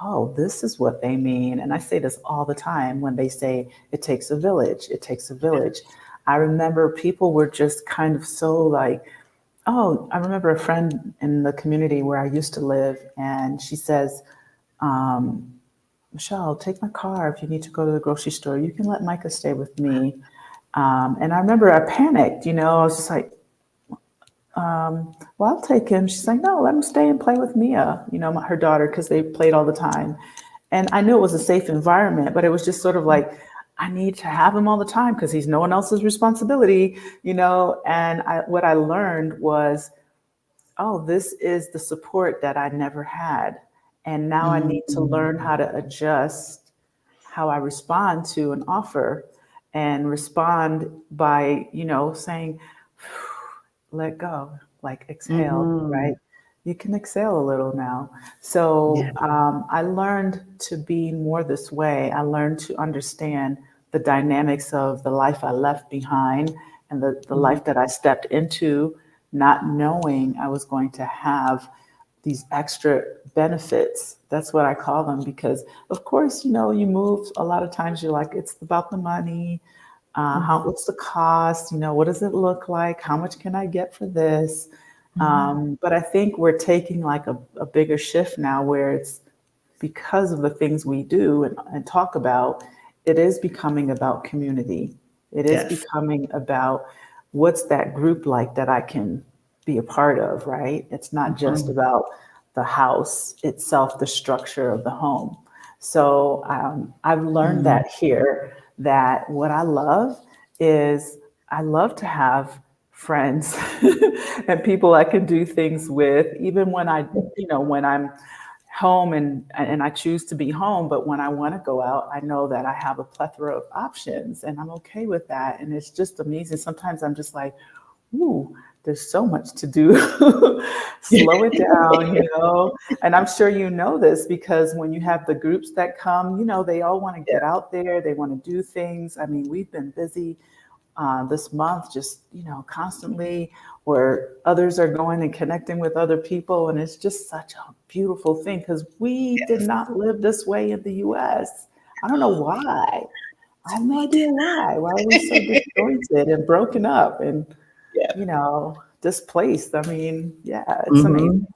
oh, this is what they mean. And I say this all the time when they say it takes a village, it takes a village. I remember people were just kind of so like, oh, I remember a friend in the community where I used to live, and she says, Michelle, take my car if you need to go to the grocery store. You can let Micah stay with me. And I remember I panicked, I was just like, well, I'll take him. She's like, no, let him stay and play with Mia, her daughter, because they played all the time. And I knew it was a safe environment, but it was just sort of like, I need to have him all the time because he's no one else's responsibility, And what I learned was, oh, this is the support that I never had. And now I need to Mhm. learn how to adjust how I respond to an offer and respond by, saying, let go, like exhale, Mhm. right? You can exhale a little now. Yeah. So I learned to be more this way. I learned to understand the dynamics of the life I left behind and the Mhm. life that I stepped into, not knowing I was going to have these extra benefits. That's what I call them because, of course, you move. A lot of times you're like, it's about the money. Mhm. What's the cost? What does it look like? How much can I get for this? Mhm. But I think we're taking like a bigger shift now where it's because of the things we do and talk about, it is becoming about community. It is Yes. becoming about what's that group like that I can be a part of, right? It's not just Mhm. about the house itself, the structure of the home. So I've learned Mhm. that here, that what I love is I love to have friends and people I can do things with, even when when I'm home and I choose to be home, but when I want to go out, I know that I have a plethora of options and I'm okay with that. And it's just amazing. Sometimes I'm just like, ooh, there's so much to do. Slow it down, And I'm sure you know this because when you have the groups that come, they all want to Yeah. get out there, they want to do things. I mean, we've been busy this month, just constantly, where others are going and connecting with other people, and it's just such a beautiful thing because we did Yes. not live this way in the U.S. I don't know why. I have no idea why. Why are we so We did. disjointed and broken up? And Yeah. displaced. I mean, yeah, it's amazing.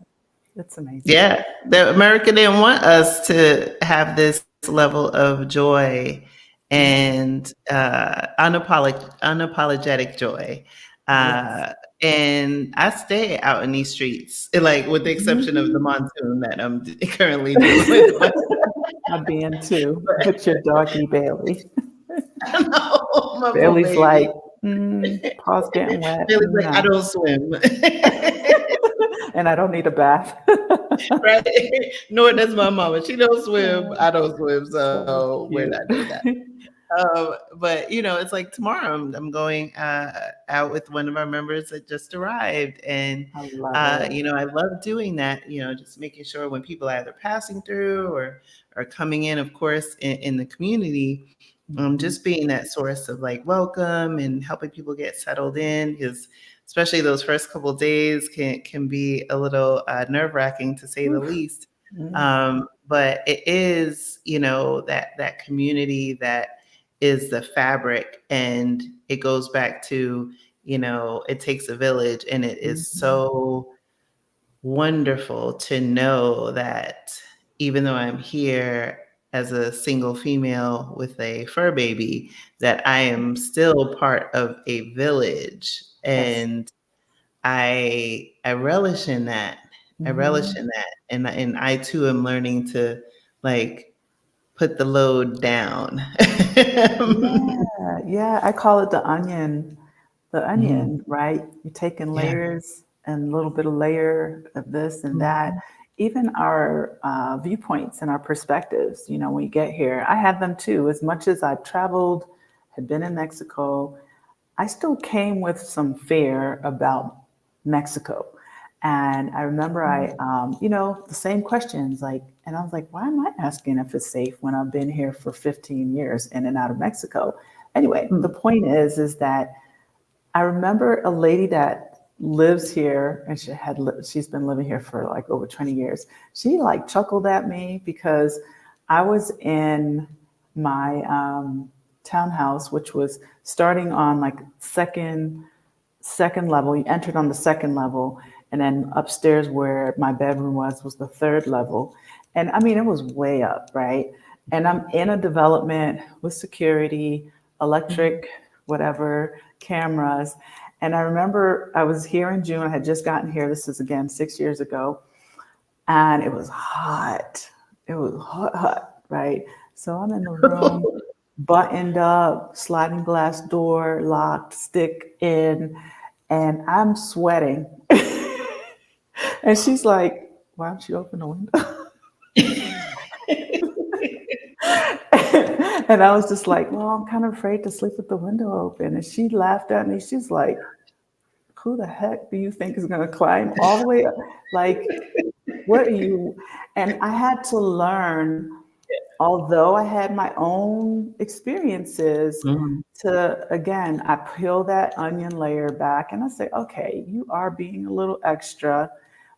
Hmm. It's amazing. Yeah, the America didn't want us to have this level of joy Yeah. and unapologetic joy. Yes. Uh, and I stay out in these streets, like with the exception of the Mhm. monsoon that I'm currently dealing with. But, I've been too with your doggy Bailey. no, my poor Bailey's like, baby. paws getting wet. Bailey's like, I No. don't swim. And I don't need a bath. Right? Nor does my mama. She don't swim. Uh, I don't swim. so So we're cute. not doing that. But it's like tomorrow I'm going out with one of our members that just arrived, and I love it. I love doing that. Just making sure when people are either passing through or coming in, of course, in the community, Mhm. just being that source of like welcome and helping people get settled in, because especially those first couple of days can be a little nerve wracking to say the Oof. least. Mm. But it is, that community that is the fabric, and it goes back to, it takes a village, and it is Mhm. so wonderful to know that even though I'm here as a single female with a fur baby, that I am still part of a village, Yes. and I relish in that. I relish Mhm. in that, and I too am learning to like put the load down. Yeah, yeah. I call it the onion. The Mhm, onion, right? You're taking yeah. layers and a little bit of layer of this and that. Mhm, Even our viewpoints and our perspectives, when you get here, I have them too. As much as I've traveled, had been in Mexico, I still came with some fear about Mexico. And I remember the same questions, like, and I was like, why am I asking if it's safe when I've been here for 15 years in and out of Mexico? Anyway, the mm, point is that I remember a lady that lives here, and she's been living here for like over 20 years. She like chuckled at me because I was in my townhouse, which was starting on like second level. You entered on the second level, and then upstairs where my bedroom was the third level. And I mean, it was way up, right? And I'm in a development with security, mhm. electric, whatever, cameras. And I remember I was here in June. I had just gotten here. This is again 6 years ago. And it was hot. It was hot, hot, right? So I'm in the room, buttoned up, sliding glass door, locked, stick in, and I'm sweating. And she's like, why don't you open the window? And I was just like, well, I'm kind of afraid to sleep with the window open. And she laughed at me. She's like, who the heck do you think is going to climb all the way up? Like, what are you? And I had to learn, although I had my own experiences, Mhm. to again, I peel that onion layer back and I say, okay, you are being a little extra.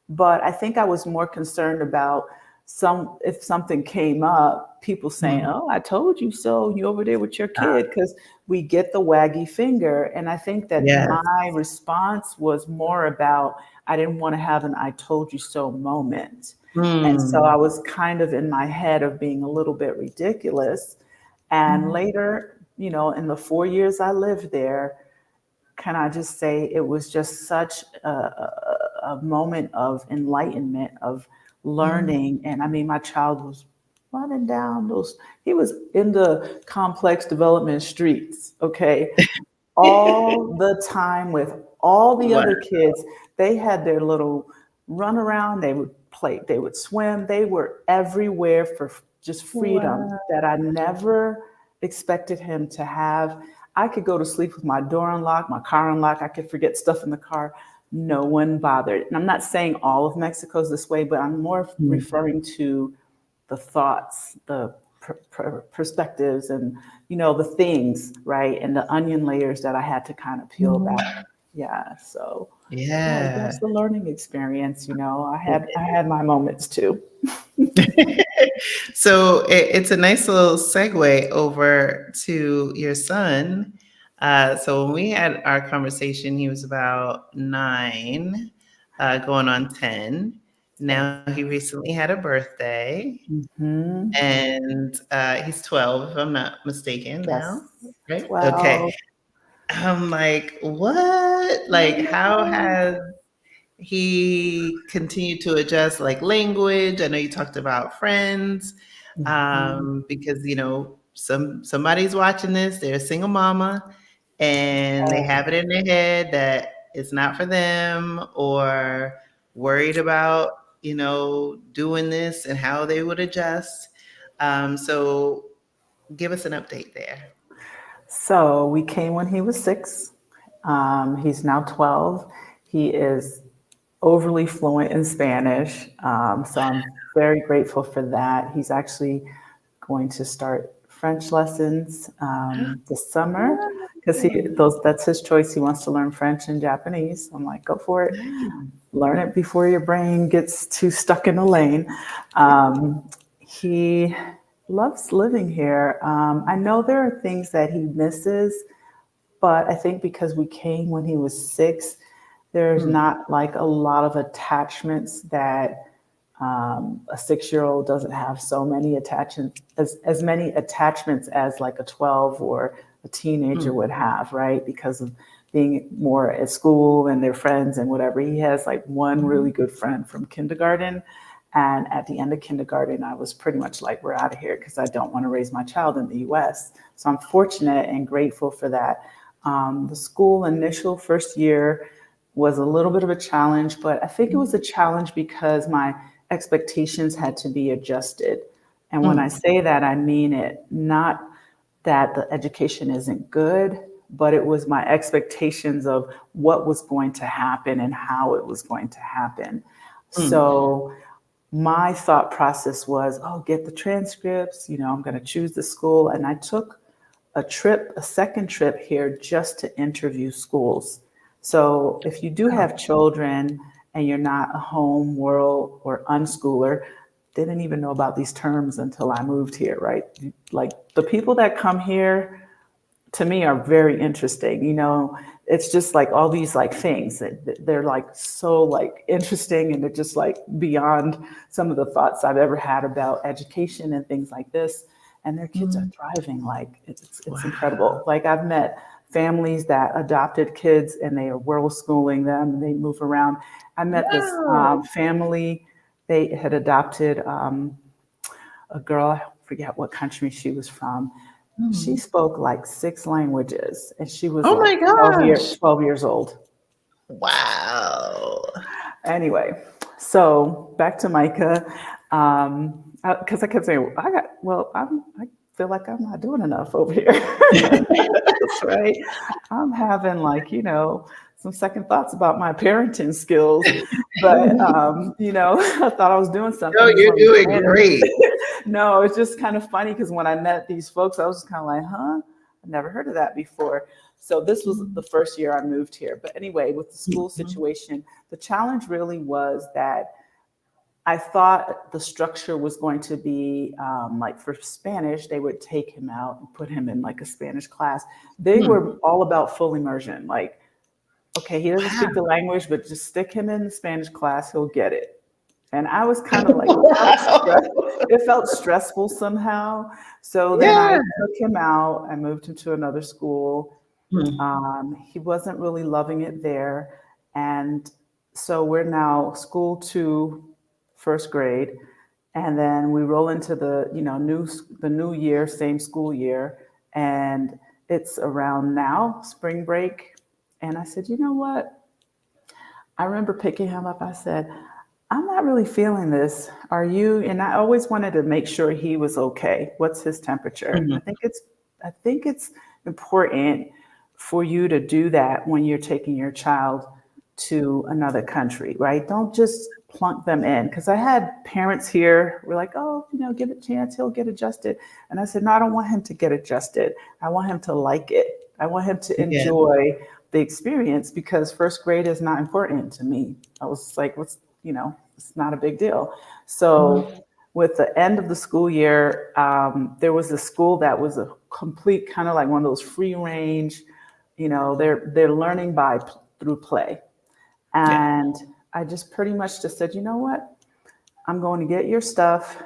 But I think I was more concerned about if something came up, people saying, Mhm. oh, I told you so, you over there with your Ah, kid, because we get the waggy finger. And I think that yes. my response was more about, I didn't want to have an I told you so moment. And so I Mm. was kind of in my head of being a little bit ridiculous. And Mhm. later, in the 4 years I lived there, can I just say it was just such a moment of enlightenment, of Mhm. learning. And I mean, my child was running down he was in the complex development streets, okay, all the time with all the Wow. other kids. They had their little run around, they would play, they would swim, they were everywhere for just freedom Wow. that I never expected him to have. I could go to sleep with my door unlocked, my car unlocked, I could forget stuff in the car. No one bothered. And I'm not saying all of Mexico's this way, but I'm more Mm. referring to the thoughts, the perspectives, and the things, right, and the onion layers that I had to kind of peel Mhm. back. Yeah, so yeah, Yeah. that's the learning experience. I had my moments too. So it's a nice little segue over to your son. So when we had our conversation, he was about 9, going on 10. Now he recently had a birthday, Hmm. and he's 12, if I'm not mistaken now, Yes, right? Okay. 12. I'm like, what? Like, how has he continued to adjust, like, language? I know you talked about friends, Mhm. because somebody's watching this. They're a single mama, and they have it in their head that it's not for them, or worried about doing this and how they would adjust. So give us an update there. So we came when he was 6. He's now 12. He is overly fluent in Spanish. So I'm very grateful for that. He's actually going to start French lessons this summer because that's his choice. He wants to learn French and Japanese. I'm like, go for it. Learn it before your brain gets too stuck in a lane. He loves living here. I know there are things that he misses, but I think because we came when he was 6, there's Mm, not like a lot of attachments that a 6-year-old doesn't have so many attachments as many attachments as like a 12 or a teenager mm, would have, right? Because of being more at school and their friends and whatever. He has like one really mhm, good friend from kindergarten. And at the end of kindergarten, I was pretty much like, we're out of here because I don't want to raise my child in the US. So I'm fortunate and grateful for that. The school initial first year was a little bit of a challenge, but I think it was a challenge because my expectations had to be adjusted. And when I mm, say that, I mean it not that the education isn't good, but it was my expectations of what was going to happen and how it was going to happen. mm, So my thought process was, oh, get the transcripts, I'm going to choose the school. And I took a second trip here just to interview schools. So if you do wow, have children and you're not a home, world, or unschooler, didn't even know about these terms until I moved here, right? Like the people that come here to me are very interesting. It's just like all these like things that they're like so like interesting, and they're just like beyond some of the thoughts I've ever had about education and things like this. And their kids are mm, thriving. Like it's wow, incredible. Like I've met families that adopted kids and they are world schooling them and they move around. I met this wow. family. They had adopted a girl. I forget what country she was from. She Mm. spoke like 6 languages and she was Oh like my gosh. 12 years old. Wow. Anyway, so back to Micah. Because I kept saying, I feel like I'm not doing enough over here. That's right. I'm having like, some second thoughts about my parenting skills. But, I thought I was doing No, something you're before we doing came. great. No, it's just kind of funny because when I met these folks, I was just kind of like, huh? I've never heard of that before. So this was the first year I moved here. But anyway, with the school Mhm. situation, the challenge really was that I thought the structure was going to be like for Spanish, they would take him out and put him in like a Spanish class. They Mm. were all about full immersion. Like, okay, he doesn't speak the Wow. language, but just stick him in the Spanish class, he'll get it. And I was kind of like, Wow. it felt stressful somehow. So then I Yeah. took him out. I moved him to another school. Mm. He wasn't really loving it there. And so we're now school to first grade. And then we roll into the new year, same school year. And it's around now, spring break. And I said, you know what? I remember picking him up. I said, I'm not really feeling this. Are you? And I always wanted to make sure he was okay. What's his temperature? Mhm. I think it's important for you to do that when you're taking your child to another country, right? Don't just plunk them in. Because I had parents here were like, oh, give it a chance, he'll get adjusted. And I said, no, I don't want him to get adjusted. I want him to like it. I want him to Yeah. enjoy the experience because first grade is not important to me. I was like, it's not a big deal. So Mhm. with the end of the school year, there was a school that was a complete kind of like one of those free range, they're learning through play. Yeah. And I just pretty much just said, you know what? I'm going to get your stuff,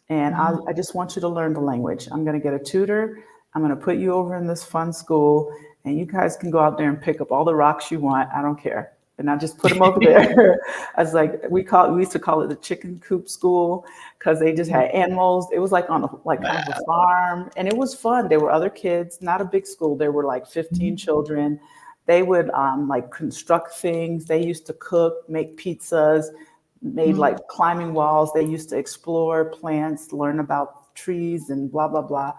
and Mhm. I just want you to learn the language. I'm going to get a tutor. I'm going to put you over in this fun school, and you guys can go out there and pick up all the rocks you want. I don't care. And I just put them over there. I was like, we used to call it the chicken coop school because they just had animals. It was like on kind of a Wow. farm, and it was fun. There were other kids, not a big school. There were like 15 children. They would like construct things. They used to cook, make pizzas, made Mhm. like climbing walls. They used to explore plants, learn about trees and blah, blah, blah.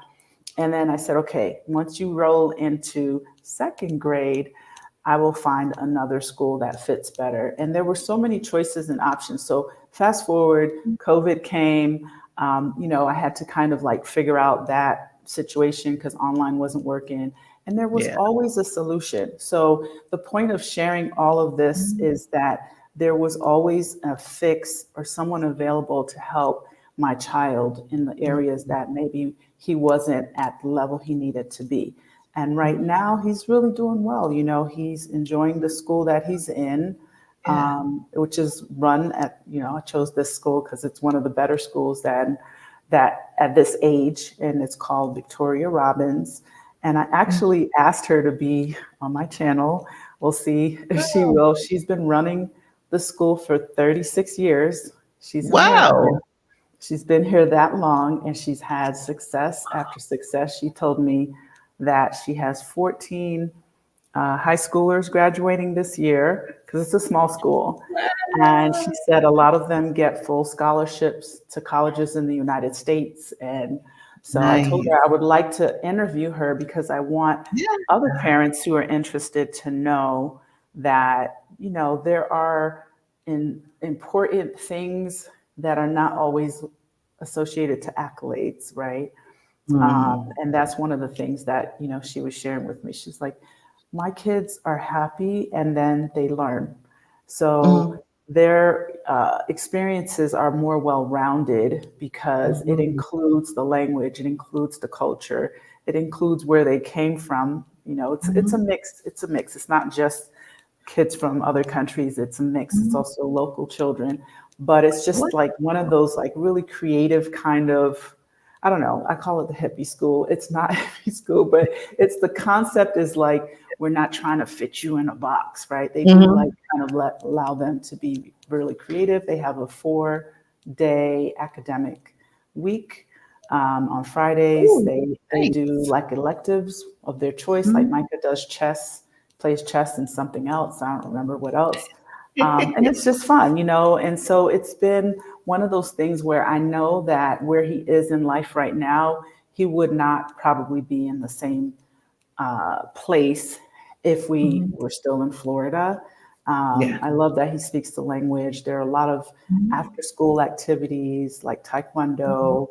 And then I said, okay, once you roll into second grade, I will find another school that fits better. And there were so many choices and options. So fast forward, COVID came. I had to kind of like figure out that situation because online wasn't working. And there was Yeah. always a solution. So the point of sharing all of this Mhm. is that there was always a fix or someone available to help my child in the areas that maybe he wasn't at the level he needed to be. And right now, he's really doing well. He's enjoying the school that he's in, Yeah. which is run at, I chose this school because it's one of the better schools that at this age, and it's called Victoria Robbins. And I actually asked her to be on my channel. We'll see if she Oh, will. She's been running the school for 36 years. She's American. wow. She's been here that long and she's had success after success. She told me that she has 14 high schoolers graduating this year because it's a small school. And she said a lot of them get full scholarships to colleges in the United States. And so I told Nice. her I would like to interview her because I want Yeah. other parents who are interested to know that, there are important things that are not always associated to accolades, right? Mm. And that's one of the things that, she was sharing with me. She's like, my kids are happy and then they learn. So Mhm. their experiences are more well rounded because it Mhm. includes the language, it includes the culture, it includes where they came from. It's a Mhm. mix. It's a mix. It's not just kids from other countries. It's a mix. It's Mhm. also local children, but it's just like one of those like really creative kind of, I don't know, I call it the hippie school. It's not hippie school, but it's the concept is like, we're not trying to fit you in a box, right? They do like Mhm. kind of allow them to be really creative. They have a 4-day academic week. On Fridays, Ooh, they do nice. like electives of their choice. Like Mhm. Micah does chess, plays chess and something else. I don't remember what else. And it's just fun, And so it's been one of those things where I know that where he is in life right now, he would not probably be in the same place if we Mhm. were still in Florida. Yeah. I love that he speaks the language. There are a lot of Mhm. after school activities like Mhm. Taekwondo.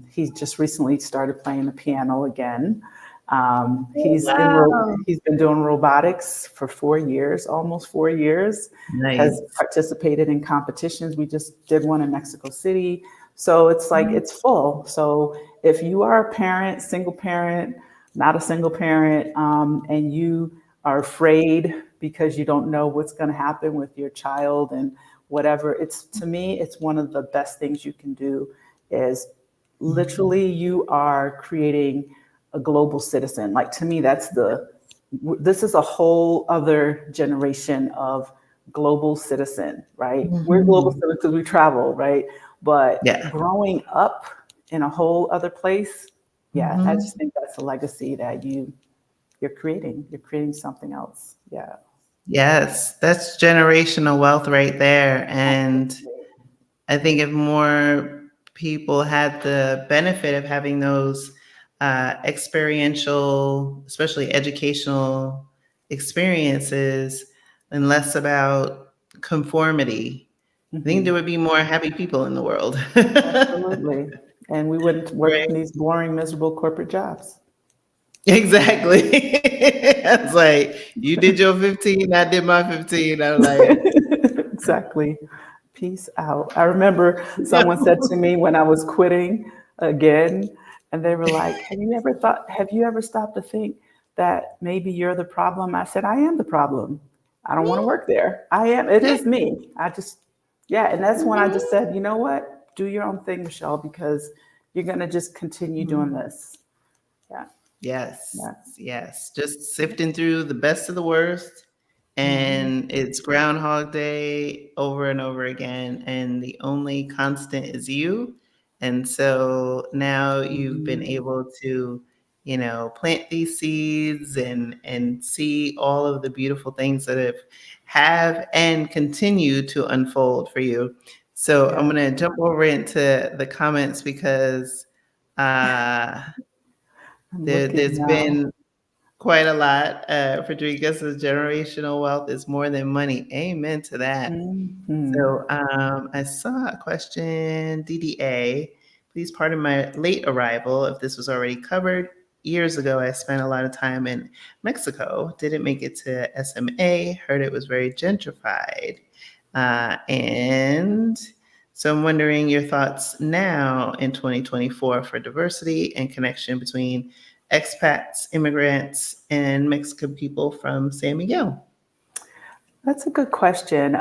He's just recently started playing the piano again. Oh, wow. He's been doing robotics for 4 years, almost 4 years. Has Nice. participated in competitions. We just did one in Mexico City. So it's like Mhm. it's full. So if you are a parent, single parent, not a single parent, and you are afraid because you don't know what's going to happen with your child and whatever, it's to me, it's one of the best things you can do is Mhm. literally you are creating a global citizen. Like to me, this is a whole other generation of global citizen, right? We're global Mhm. citizens because we travel, right? But Yeah. growing up in a whole other place, yeah, I Mhm. just think that's a legacy that you're creating. You're creating something else. Yeah. Yes, that's generational wealth right there. And Absolutely. I think if more people had the benefit of having those experiential, especially educational experiences, and less about conformity, I think there Hmm. would be more happy people in the world. Absolutely. And we wouldn't work Right. in these boring, miserable corporate jobs. Exactly. It's like, you did your 15, I did my 15. I'm like, Exactly. Peace out. I remember someone said to me when I was quitting again, and they were like, have you ever stopped to think that maybe you're the problem. I said, I am the problem. I don't want to Mm, work there. I am. It yeah. is me. I just, yeah. And that's when I just Mhm. said, you know what? Do your own thing, Michelle, because you're going to just continue doing Mhm. this. Yeah. Yes, Yeah. yes. Just sifting through the best of the worst. Mhm. And it's Groundhog Day over and over again. And the only constant is you. And so now you've been Mhm. able to, plant these seeds and see all of the beautiful things that have and continue to unfold for you. So I'm Yeah. going to jump over into the comments because uh, I'm there's looking now. been quite a lot. Frederica says generational wealth is more than money. Amen to that. Mhm. So I saw a question, DDA. Please pardon my late arrival if this was already covered. Years ago, I spent a lot of time in Mexico. Didn't make it to SMA. Heard it was very gentrified. And so I'm wondering your thoughts now in 2024 for diversity and connection between expats, immigrants, and Mexican people from San Miguel. That's a good question.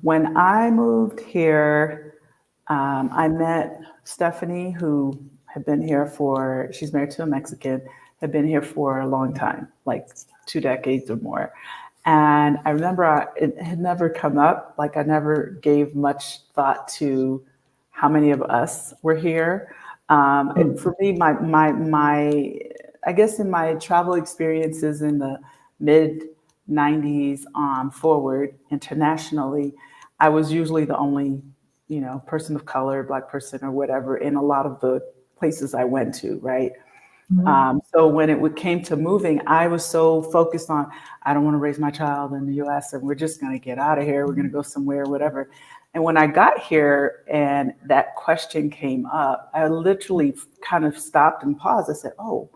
When I moved here, I met Stephanie, who had been here for, she's married to a Mexican, had been here for a long time, like 2 decades or more. And I remember it had never come up, like I never gave much thought to how many of us were here. For me, I guess in my travel experiences in the mid 90s on forward internationally, I was usually the only, person of color, black person or whatever in a lot of the places I went to, right? So when came to moving, I was so focused on, I don't want to raise my child in the US and we're just going to get out of here. We're going to go somewhere, whatever. And when I got here and that question came up, I literally kind of stopped and paused. I said, oh,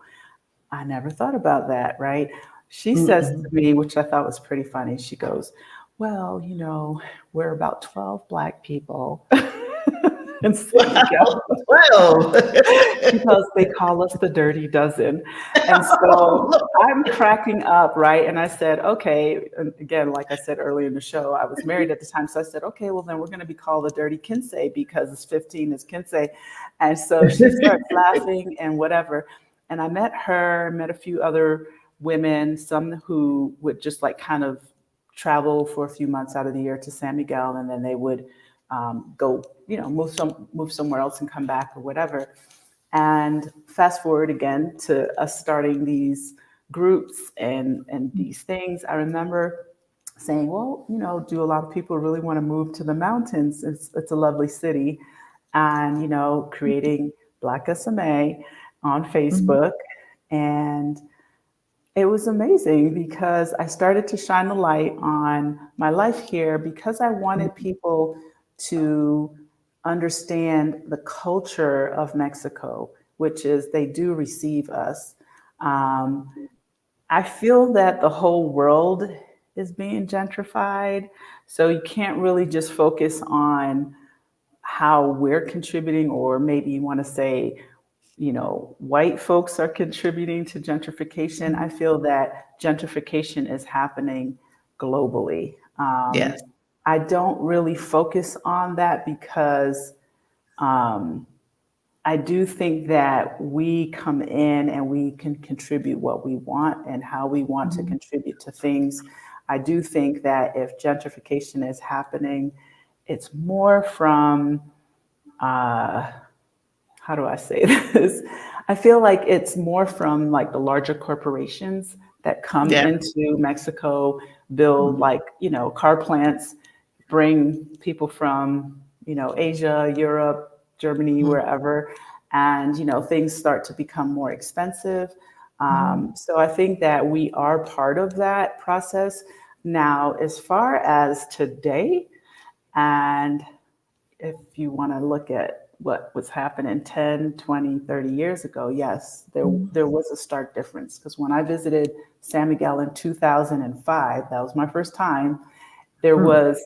I never thought about that, right? She says to Mm-mm. me, which I thought was pretty funny, she goes, well, we're about 12 Black people in San Wow, Miguel. 12. Because they call us the dirty dozen. And so I'm cracking up, right? And I said, okay, and again, like I said earlier in the show, I was married at the time. So I said, okay, well, then we're going to be called the dirty Kinsey because it's 15 is Kinsey. And so she starts laughing and whatever. And I met her, met a few other women, some who would just like kind of travel for a few months out of the year to San Miguel, and then they would go, move somewhere else and come back or whatever. And fast forward again to us starting these groups and these things. I remember saying, well, do a lot of people really want to move to the mountains? It's a lovely city. And, creating Black SMA on Mhm. Facebook. And it was amazing because I started to shine the light on my life here because I wanted people to understand the culture of Mexico, which is they do receive us. Um, I feel that the whole world is being gentrified. So you can't really just focus on how we're contributing, or maybe you want to say, white folks are contributing to gentrification. I feel that gentrification is happening globally. Yes. I don't really focus on that because um, I do think that we come in and we can contribute what we want and how we want to contribute to things. I do think that if gentrification is happening, it's more from how do I say this? I feel like it's more from like the larger corporations that come Yeah. into Mexico, build like, car plants, bring people from, Asia, Europe, Germany, Mhm. wherever, and, things start to become more expensive. Mhm. So I think that we are part of that process. Now, as far as today, and if you want to look at what was happening 10, 20, 30 years ago, yes, there was a stark difference. Because when I visited San Miguel in 2005, that was my first time, there Mm. was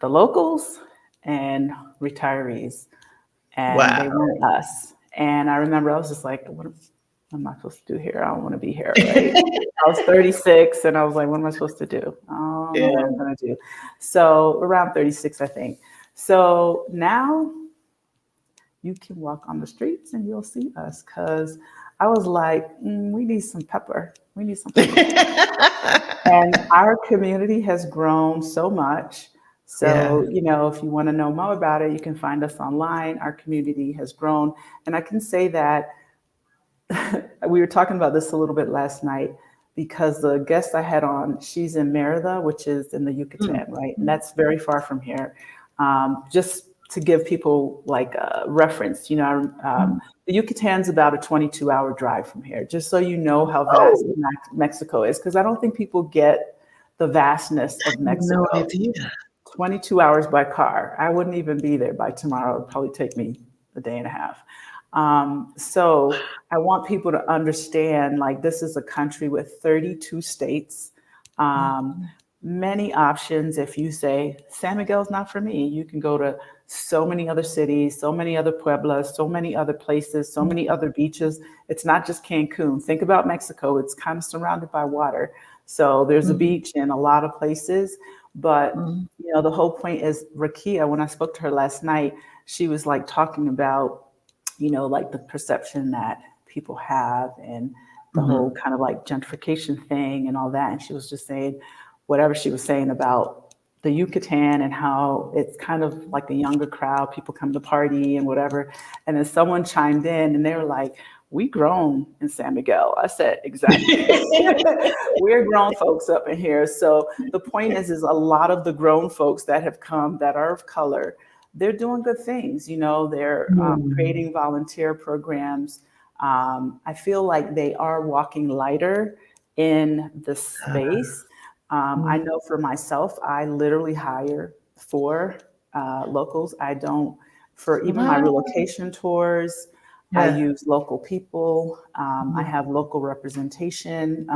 the locals and retirees, and they Wow. weren't us. And I remember I was just like, what? what am I supposed to do here? I don't want to be here, right? I was 36 and I was like, what am I supposed to do? I don't know Yeah. what I'm going to do. So around 36, I think. So now you can walk on the streets and you'll see us because I was like, we need some pepper. We need some pepper. And our community has grown so much. Yeah. So, if you want to know more about it, you can find us online. Our community has grown. And I can say that we were talking about this a little bit last night because the guest I had on, she's in Merida, which is in the Mm. Yucatan, right? And that's very far from here. Just to give people like a reference, the Yucatan's about a 22-hour drive from here, just so you know how vast Oh, Mexico is, because I don't think people get the vastness of no Mexico. idea. 22 hours by car. I wouldn't even be there by tomorrow. It'd probably take me a day and a half. So I want people to understand like this is a country with 32 states, um, Mhm. many options. If you say San Miguel's not for me, you can go to so many other cities, so many other pueblos, so many other places, so many other beaches. It's not just Cancun. Think about Mexico. It's kind of surrounded by water. So there's a Mhm. beach in a lot of places. But Mhm. the whole point is Rakia, when I spoke to her last night, she was like talking about like the perception that people have and the whole Mhm. kind of like gentrification thing and all that. And she was just saying whatever she was saying about the Yucatan and how it's kind of like a younger crowd, people come to party and whatever. And then someone chimed in and they were like, we grown in San Miguel. I said, exactly. We're grown folks up in here. So the point is a lot of the grown folks that have come that are of color, they're doing good things. They're Mm. creating volunteer programs. I feel like they are walking lighter in the Uh, space. I mm. know for myself, I literally hire for locals. I don't, for even my Wow. relocation tours, I Yeah. use local people. I Mhm. have local representation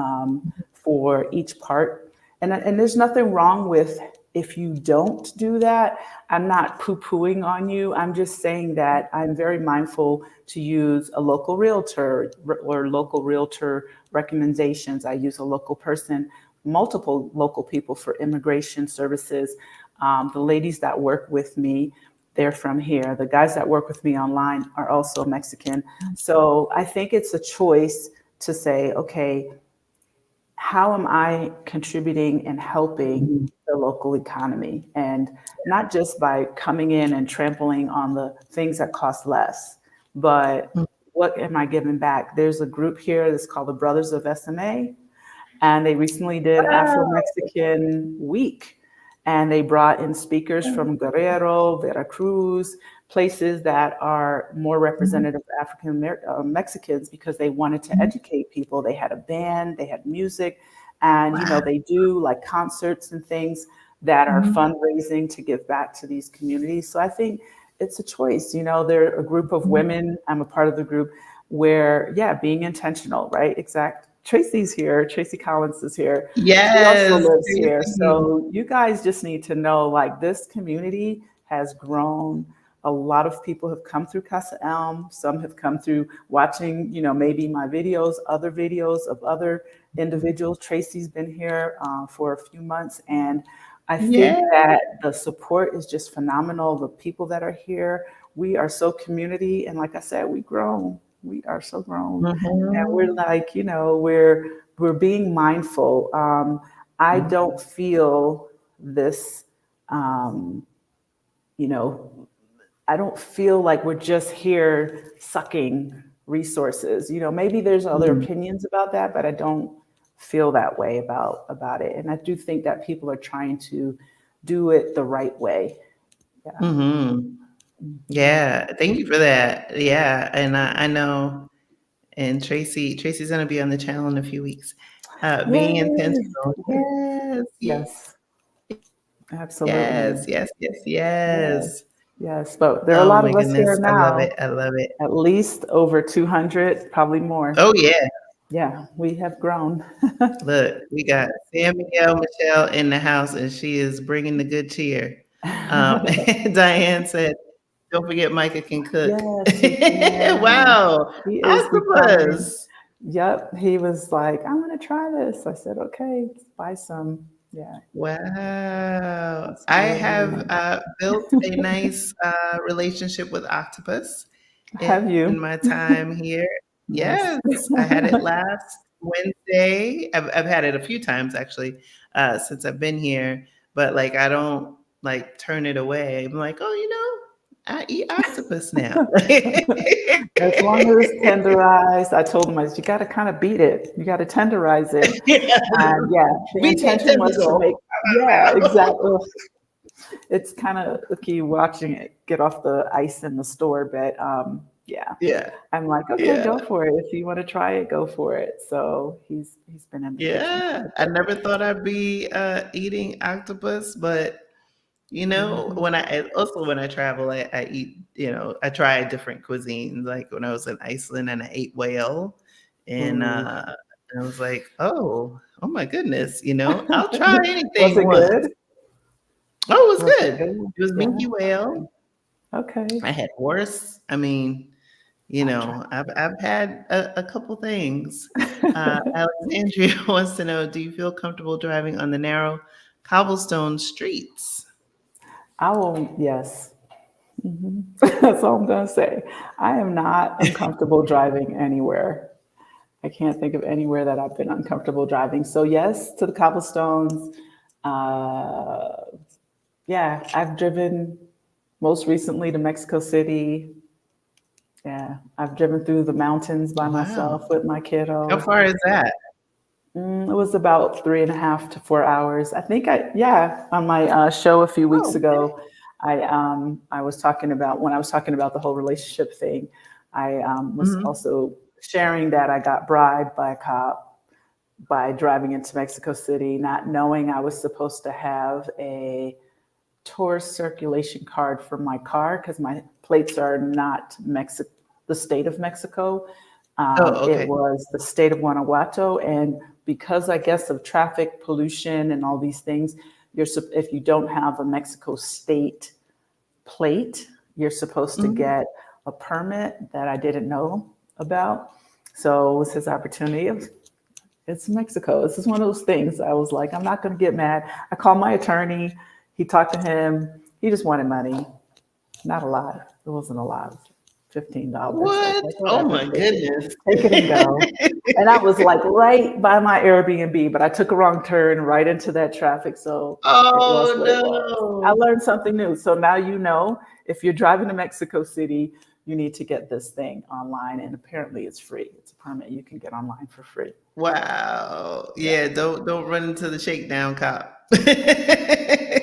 for each part. And there's nothing wrong with if you don't do that. I'm not poo pooing on you. I'm just saying that I'm very mindful to use a local realtor or local realtor recommendations. I use a local person, multiple local people for immigration services. The ladies that work with me, they're from here. The guys that work with me online are also Mexican. So I think it's a choice to say, okay, how am I contributing and helping Mhm. the local economy? And not just by coming in and trampling on the things that cost less, but Mhm. what am I giving back? There's a group here that's called the Brothers of SMA, and they recently did Afro Wow. Mexican Week. And they brought in speakers from Guerrero, Veracruz, places that are more Mhm. representative of African Mexicans because they wanted to Mhm. educate people. They had a band, they had music, and Wow. they do like concerts and things that are Mhm. fundraising to give back to these communities. So I think it's a choice. They're a group of Mhm. women. I'm a part of the group where, yeah, being intentional, right? Exact. Tracy's here. Tracy Collins is here. She also Yes, lives here. Tracy. So you guys just need to know like this community has grown. A lot of people have come through Casa Elm. Some have come through watching, maybe my videos, other videos of other individuals. Tracy's been here for a few months. And I think Yeah. that the support is just phenomenal. The people that are here, we are so community. And like I said, we grown. We are so grown. And we're Mhm. like, we're being mindful. I Mhm. don't feel this, um, you know, I don't feel like we're just here sucking resources. Maybe there's other Mhm. opinions about that, but I don't feel that way about it. And I do think that people are trying to do it the right way. Yeah. Mhm. Mhm. Yeah, thank you for that. Yeah, and I know, and Tracy's gonna be on the channel in a few weeks. Being Yay. intentional. Yes, Yes, yes, absolutely. yes, yes, Yes. yes. Yes. But there are a Oh lot my of us here goodness, I love it. now, I love it. at least over 200, probably more. Oh yeah. Yeah, we have grown. Look, we got San Miguel Michelle in the house, and she is bringing the good cheer. Diane said, "Don't forget Micah can cook." Yes, he can. Wow, He is becoming octopus. Yep. He was like, I want to try this. I said, okay, buy some. Yeah. Wow. It's I really, really have nice. built a nice relationship with octopus Have in you? my time here. Nice. Yes, I had it last Wednesday. I've had it a few times actually since I've been here, but like I don't like turn it away. I'm like, oh, I eat octopus now. As long as it's tenderized, I told him, you got to kind of beat it. You got to tenderize it. Yeah. And yeah, the Be that intention was to tentacle. make, yeah, exactly. It's kind of icky watching it get off the ice in the store, but yeah, Yeah. I'm like, okay, Yeah. go for it. If you want to try it, go for it. So he's been in the kitchen Yeah. quite a I bit. never thought I'd be eating octopus, but Hmm. when I travel, I eat, I try different cuisines. Like when I was in Iceland and I ate whale, and Ooh. I was like, oh my goodness, I'll try Was anything it once. good? Oh, it was Was it good. good? It was Yeah. minke Okay. whale. Okay. I had horse. I mean, I've tried. I've had a couple things. Alexandria wants to know, do you feel comfortable driving on the narrow cobblestone streets? I will. Yes. Hmm. That's all I'm gonna say. I am not uncomfortable driving anywhere. I can't think of anywhere that I've been uncomfortable driving. So yes, to the cobblestones. Uh, yeah, I've driven most recently to Mexico City. Yeah, I've driven through the mountains by myself Wow. with my How kiddo. far is that? It was about 3.5 to 4 hours. I think yeah, on my show a few weeks Oh, okay. ago, I was talking about when I was talking about the whole relationship thing. I was Mhm. also sharing that I got bribed by a cop by driving into Mexico City, not knowing I was supposed to have a tourist circulation card for my car because my plates are not the state of Mexico. Oh, It okay. was the state of Guanajuato, and because I guess of traffic pollution and all these things, if you don't have a Mexico state plate, you're supposed to Mhm. get a permit that I didn't know about. So it was his opportunity. It's Mexico. This is one of those things. I was like, I'm not going to get mad. I called my attorney. He talked to him. He just wanted money. Not a lot. It wasn't a lot. $15. I was What? like, Oh whatever, my goodness. take it and go. And I was like right by my Airbnb, but I took a wrong turn right into that traffic. So it was Oh what it was. I no. learned something new. So now you know if you're driving to Mexico City, you need to get this thing online. And apparently it's free. It's a permit you can get online for free. Wow. Yeah. Yeah, don't run into the shakedown cop.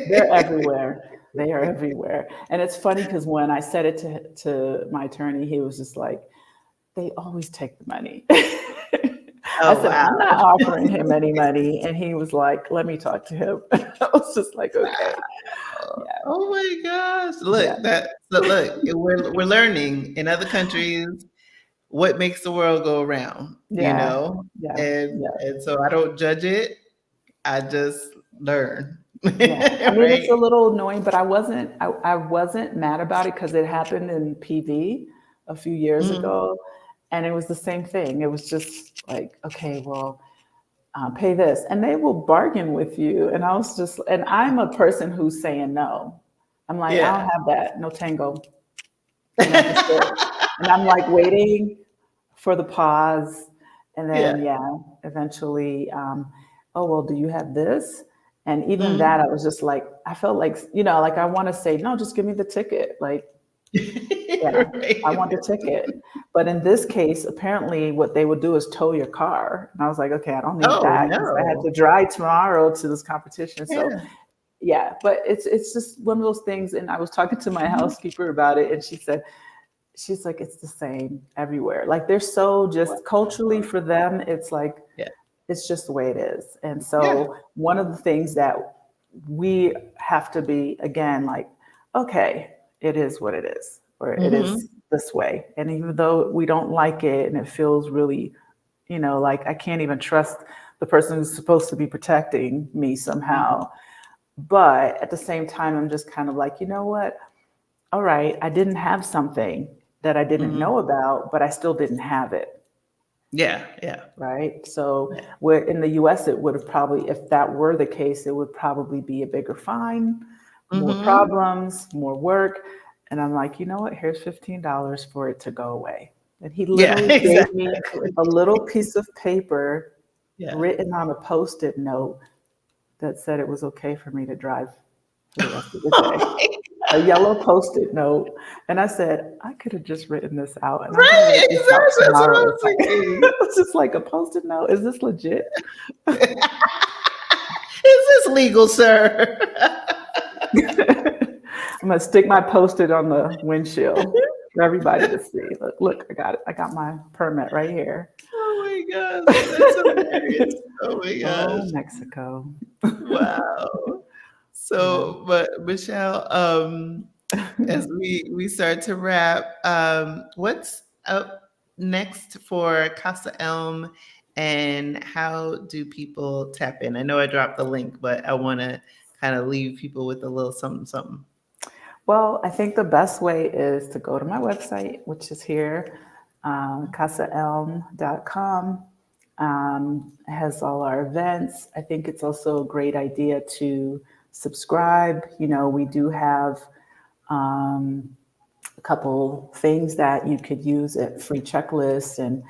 They're everywhere. They are everywhere. And it's funny because when I said it to my attorney, he was just like, they always take the money. I Oh said, I'm wow. not offering him any money. And he was like, let me talk to him. I was just like, okay. Yeah. Oh my gosh. Yeah. Look, we're learning in other countries what makes the world go around, Yeah. Yeah. And so I don't judge it. I just learn. Yeah. I mean, it's Right? a little annoying, but I wasn't mad about it because it happened in PV a few years Mhm. ago. And it was the same thing. It was just like, okay, well, pay this. And they will bargain with you. And I was just, and I'm a person who's saying no. I'm like, I don't Yeah. have that. No tango. Just sit. And I'm like waiting for the pause. And then, Yeah. yeah, eventually, oh, well, do you have this? And even that, I Mhm. was just like, I felt like, like I want to say, no, just give me the ticket. Like, yeah, I Right. want the ticket. But in this case, apparently what they would do is tow your car. And I was like, okay, I don't need Oh, that because I had no. to drive tomorrow to this competition. So Yeah. yeah, but it's just one of those things. And I was talking to my Mhm. housekeeper about it, and she's like, it's the same everywhere. Like they're so just culturally for them, it's like Yeah. it's just the way it is. And Yeah. so one of the things that we have to be again like, okay, it is what it is, or it is Mhm. this way. And even though we don't like it and it feels really, like I can't even trust the person who's supposed to be protecting me Mhm. somehow. But at the same time, I'm just kind of like, you know what? All right, I didn't have something that I didn't Mhm. know about, but I still didn't have it. Yeah, yeah, right? So yeah. where in the US, it would have probably, if that were the case, it would probably be a bigger fine, more Mm-hmm. problems, more work. And I'm like, you know what? Here's $15 for it to go away. And he Yeah, literally gave me exactly. a little piece of paper Yeah. written on a post-it note that said it was okay for me to drive for the rest of the day. Oh my A God. yellow post-it note. And I said, I could have just written this out and I'm going to Right, write this out exactly. That's what I tomorrow. was thinking. It was just like a post-it note. Is this legit? Is this legal, sir? I'm going to stick my post-it on the windshield for everybody to see. Look, look, I got it. I got my permit right here. Oh my gosh, that's hilarious. Oh my Oh, gosh. Mexico. Wow. Yeah. But Michelle, as we start to wrap, what's up next for Casa Elm, and how do people tap in? I know I dropped the link, but I want to kind of leave people with a little something, something. Well, I think the best way is to go to my website, which is here, casaelm.com. It has all our events. I think it's also a great idea to subscribe. You know, we do have a couple things that you could use at free checklists and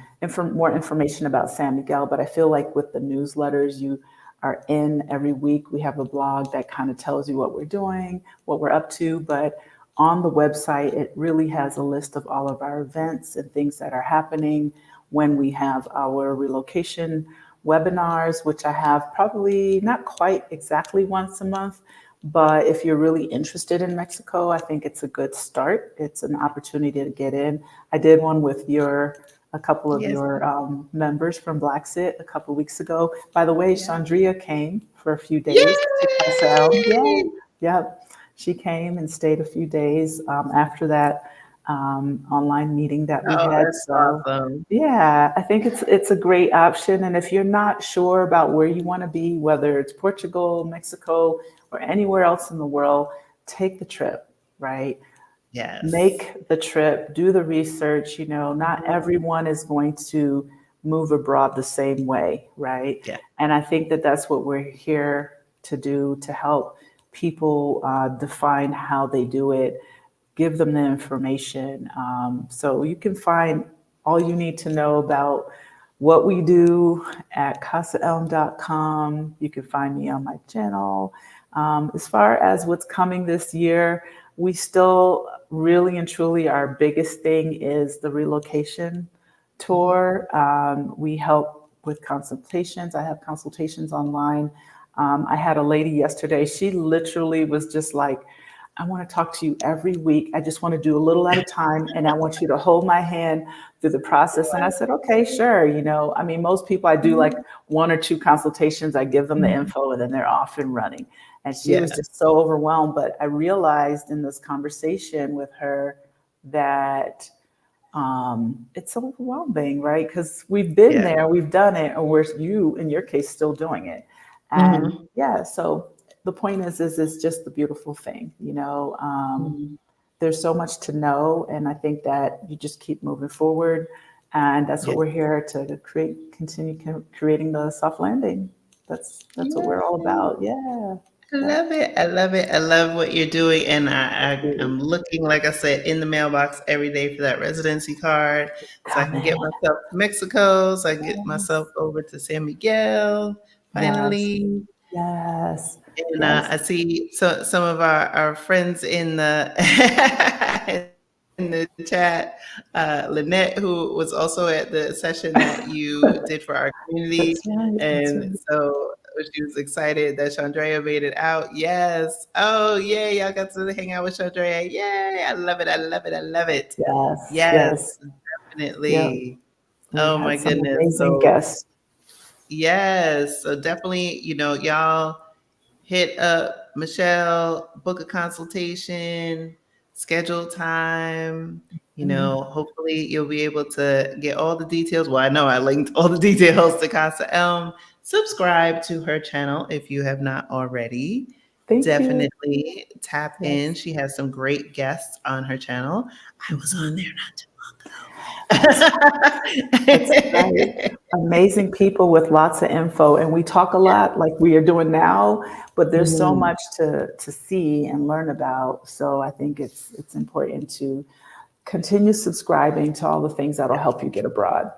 more information about San Miguel. But I feel like with the newsletters you are in every week, we have a blog that kind of tells you what we're doing, what we're up to. But on the website, it really has a list of all of our events and things that are happening when we have our relocation webinars, which I have probably not quite exactly once a month. But if you're really interested in Mexico, I think it's a good start. It's an opportunity to get in. I did one with a couple of Yes. your members from Blaxit a couple of weeks ago. By the way, Yeah. Chandria came for a few days to Casa Elm. Yeah, Yay! yep. She came and stayed a few days after that online meeting that we Oh, had. that's So awesome. yeah, I think it's a great option. And if you're not sure about where you want to be, whether it's Portugal, Mexico, or anywhere else in the world, take the trip, right? Yes. Make the trip, do the research. You know, not Mhm. everyone is going to move abroad the same way, right? Yeah. And I think that that's what we're here to do, to help people define how they do it, give them the information. So you can find all you need to know about what we do at casaelm.com. You can find me on my channel. As far as what's coming this year, we still really and truly, our biggest thing is the relocation Mhm. tour. We help with consultations. I have consultations online. I had a lady yesterday, she literally was just like, I want to talk to you every week. I just want to do a little at a time. And I want you to hold my hand through the process. And I said, okay, sure. You know, I mean, most people, I do like one or two consultations. I give them the Mhm. info and then they're off and running. And she was Yeah. just so overwhelmed. But I realized in this conversation with her that it's overwhelming, right? Because we've been Yeah. there, we've done it, or we're you, in your case, still doing it. And Mhm. yeah, so the point is it's just the beautiful thing, you know. Mhm. There's so much to know, and I think that you just keep moving forward, and that's what Yeah. we're here to create, continue creating the soft landing. That's what we're all Yay. about. Yeah, I yeah. love it. I love it. I love what you're doing. And Thank I'm looking, like I said, in the mailbox every day for that residency card so I can get Comment. myself to Mexico, so I can get myself Yes, over to San Miguel yes, finally. yes, And yes, I see some of our friends in the in the chat, Lynette, who was also at the session that you did for our community, that's right. and That's right. so she was excited that Chandrea made it out. Yes. Oh, yay! Y'all got to hang out with Chandrea. Yay! I love it. I love it. I love it. Yes, yes. Yes, Yep. definitely. We've Oh my had some goodness. amazing So guests. yes, so definitely, y'all hit up Michelle, book a consultation, schedule time. Mhm. Hopefully you'll be able to get all the details. Well, I know I linked all the details to Casa Elm. Subscribe to her channel if you have not already. Thank you. Definitely tap in. Yes. She has some great guests on her channel. I was on there Mhm. not too long ago. That's right. Amazing people with lots of info, and we talk a lot like we are doing now, but there's so Mhm. much to see and learn about. So I think it's important to continue subscribing to all the things that'll help you get abroad.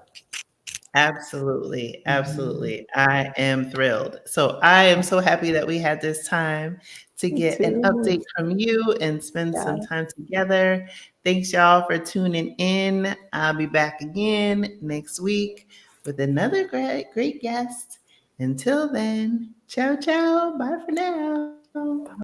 Absolutely. Mhm. Absolutely. I am thrilled. So I am so happy that we had this time to Me get an update too. from you and spend some Yeah. time together. Thanks, y'all, for tuning in. I'll be back again next week with another great guest. Until then, ciao, ciao. Bye for now.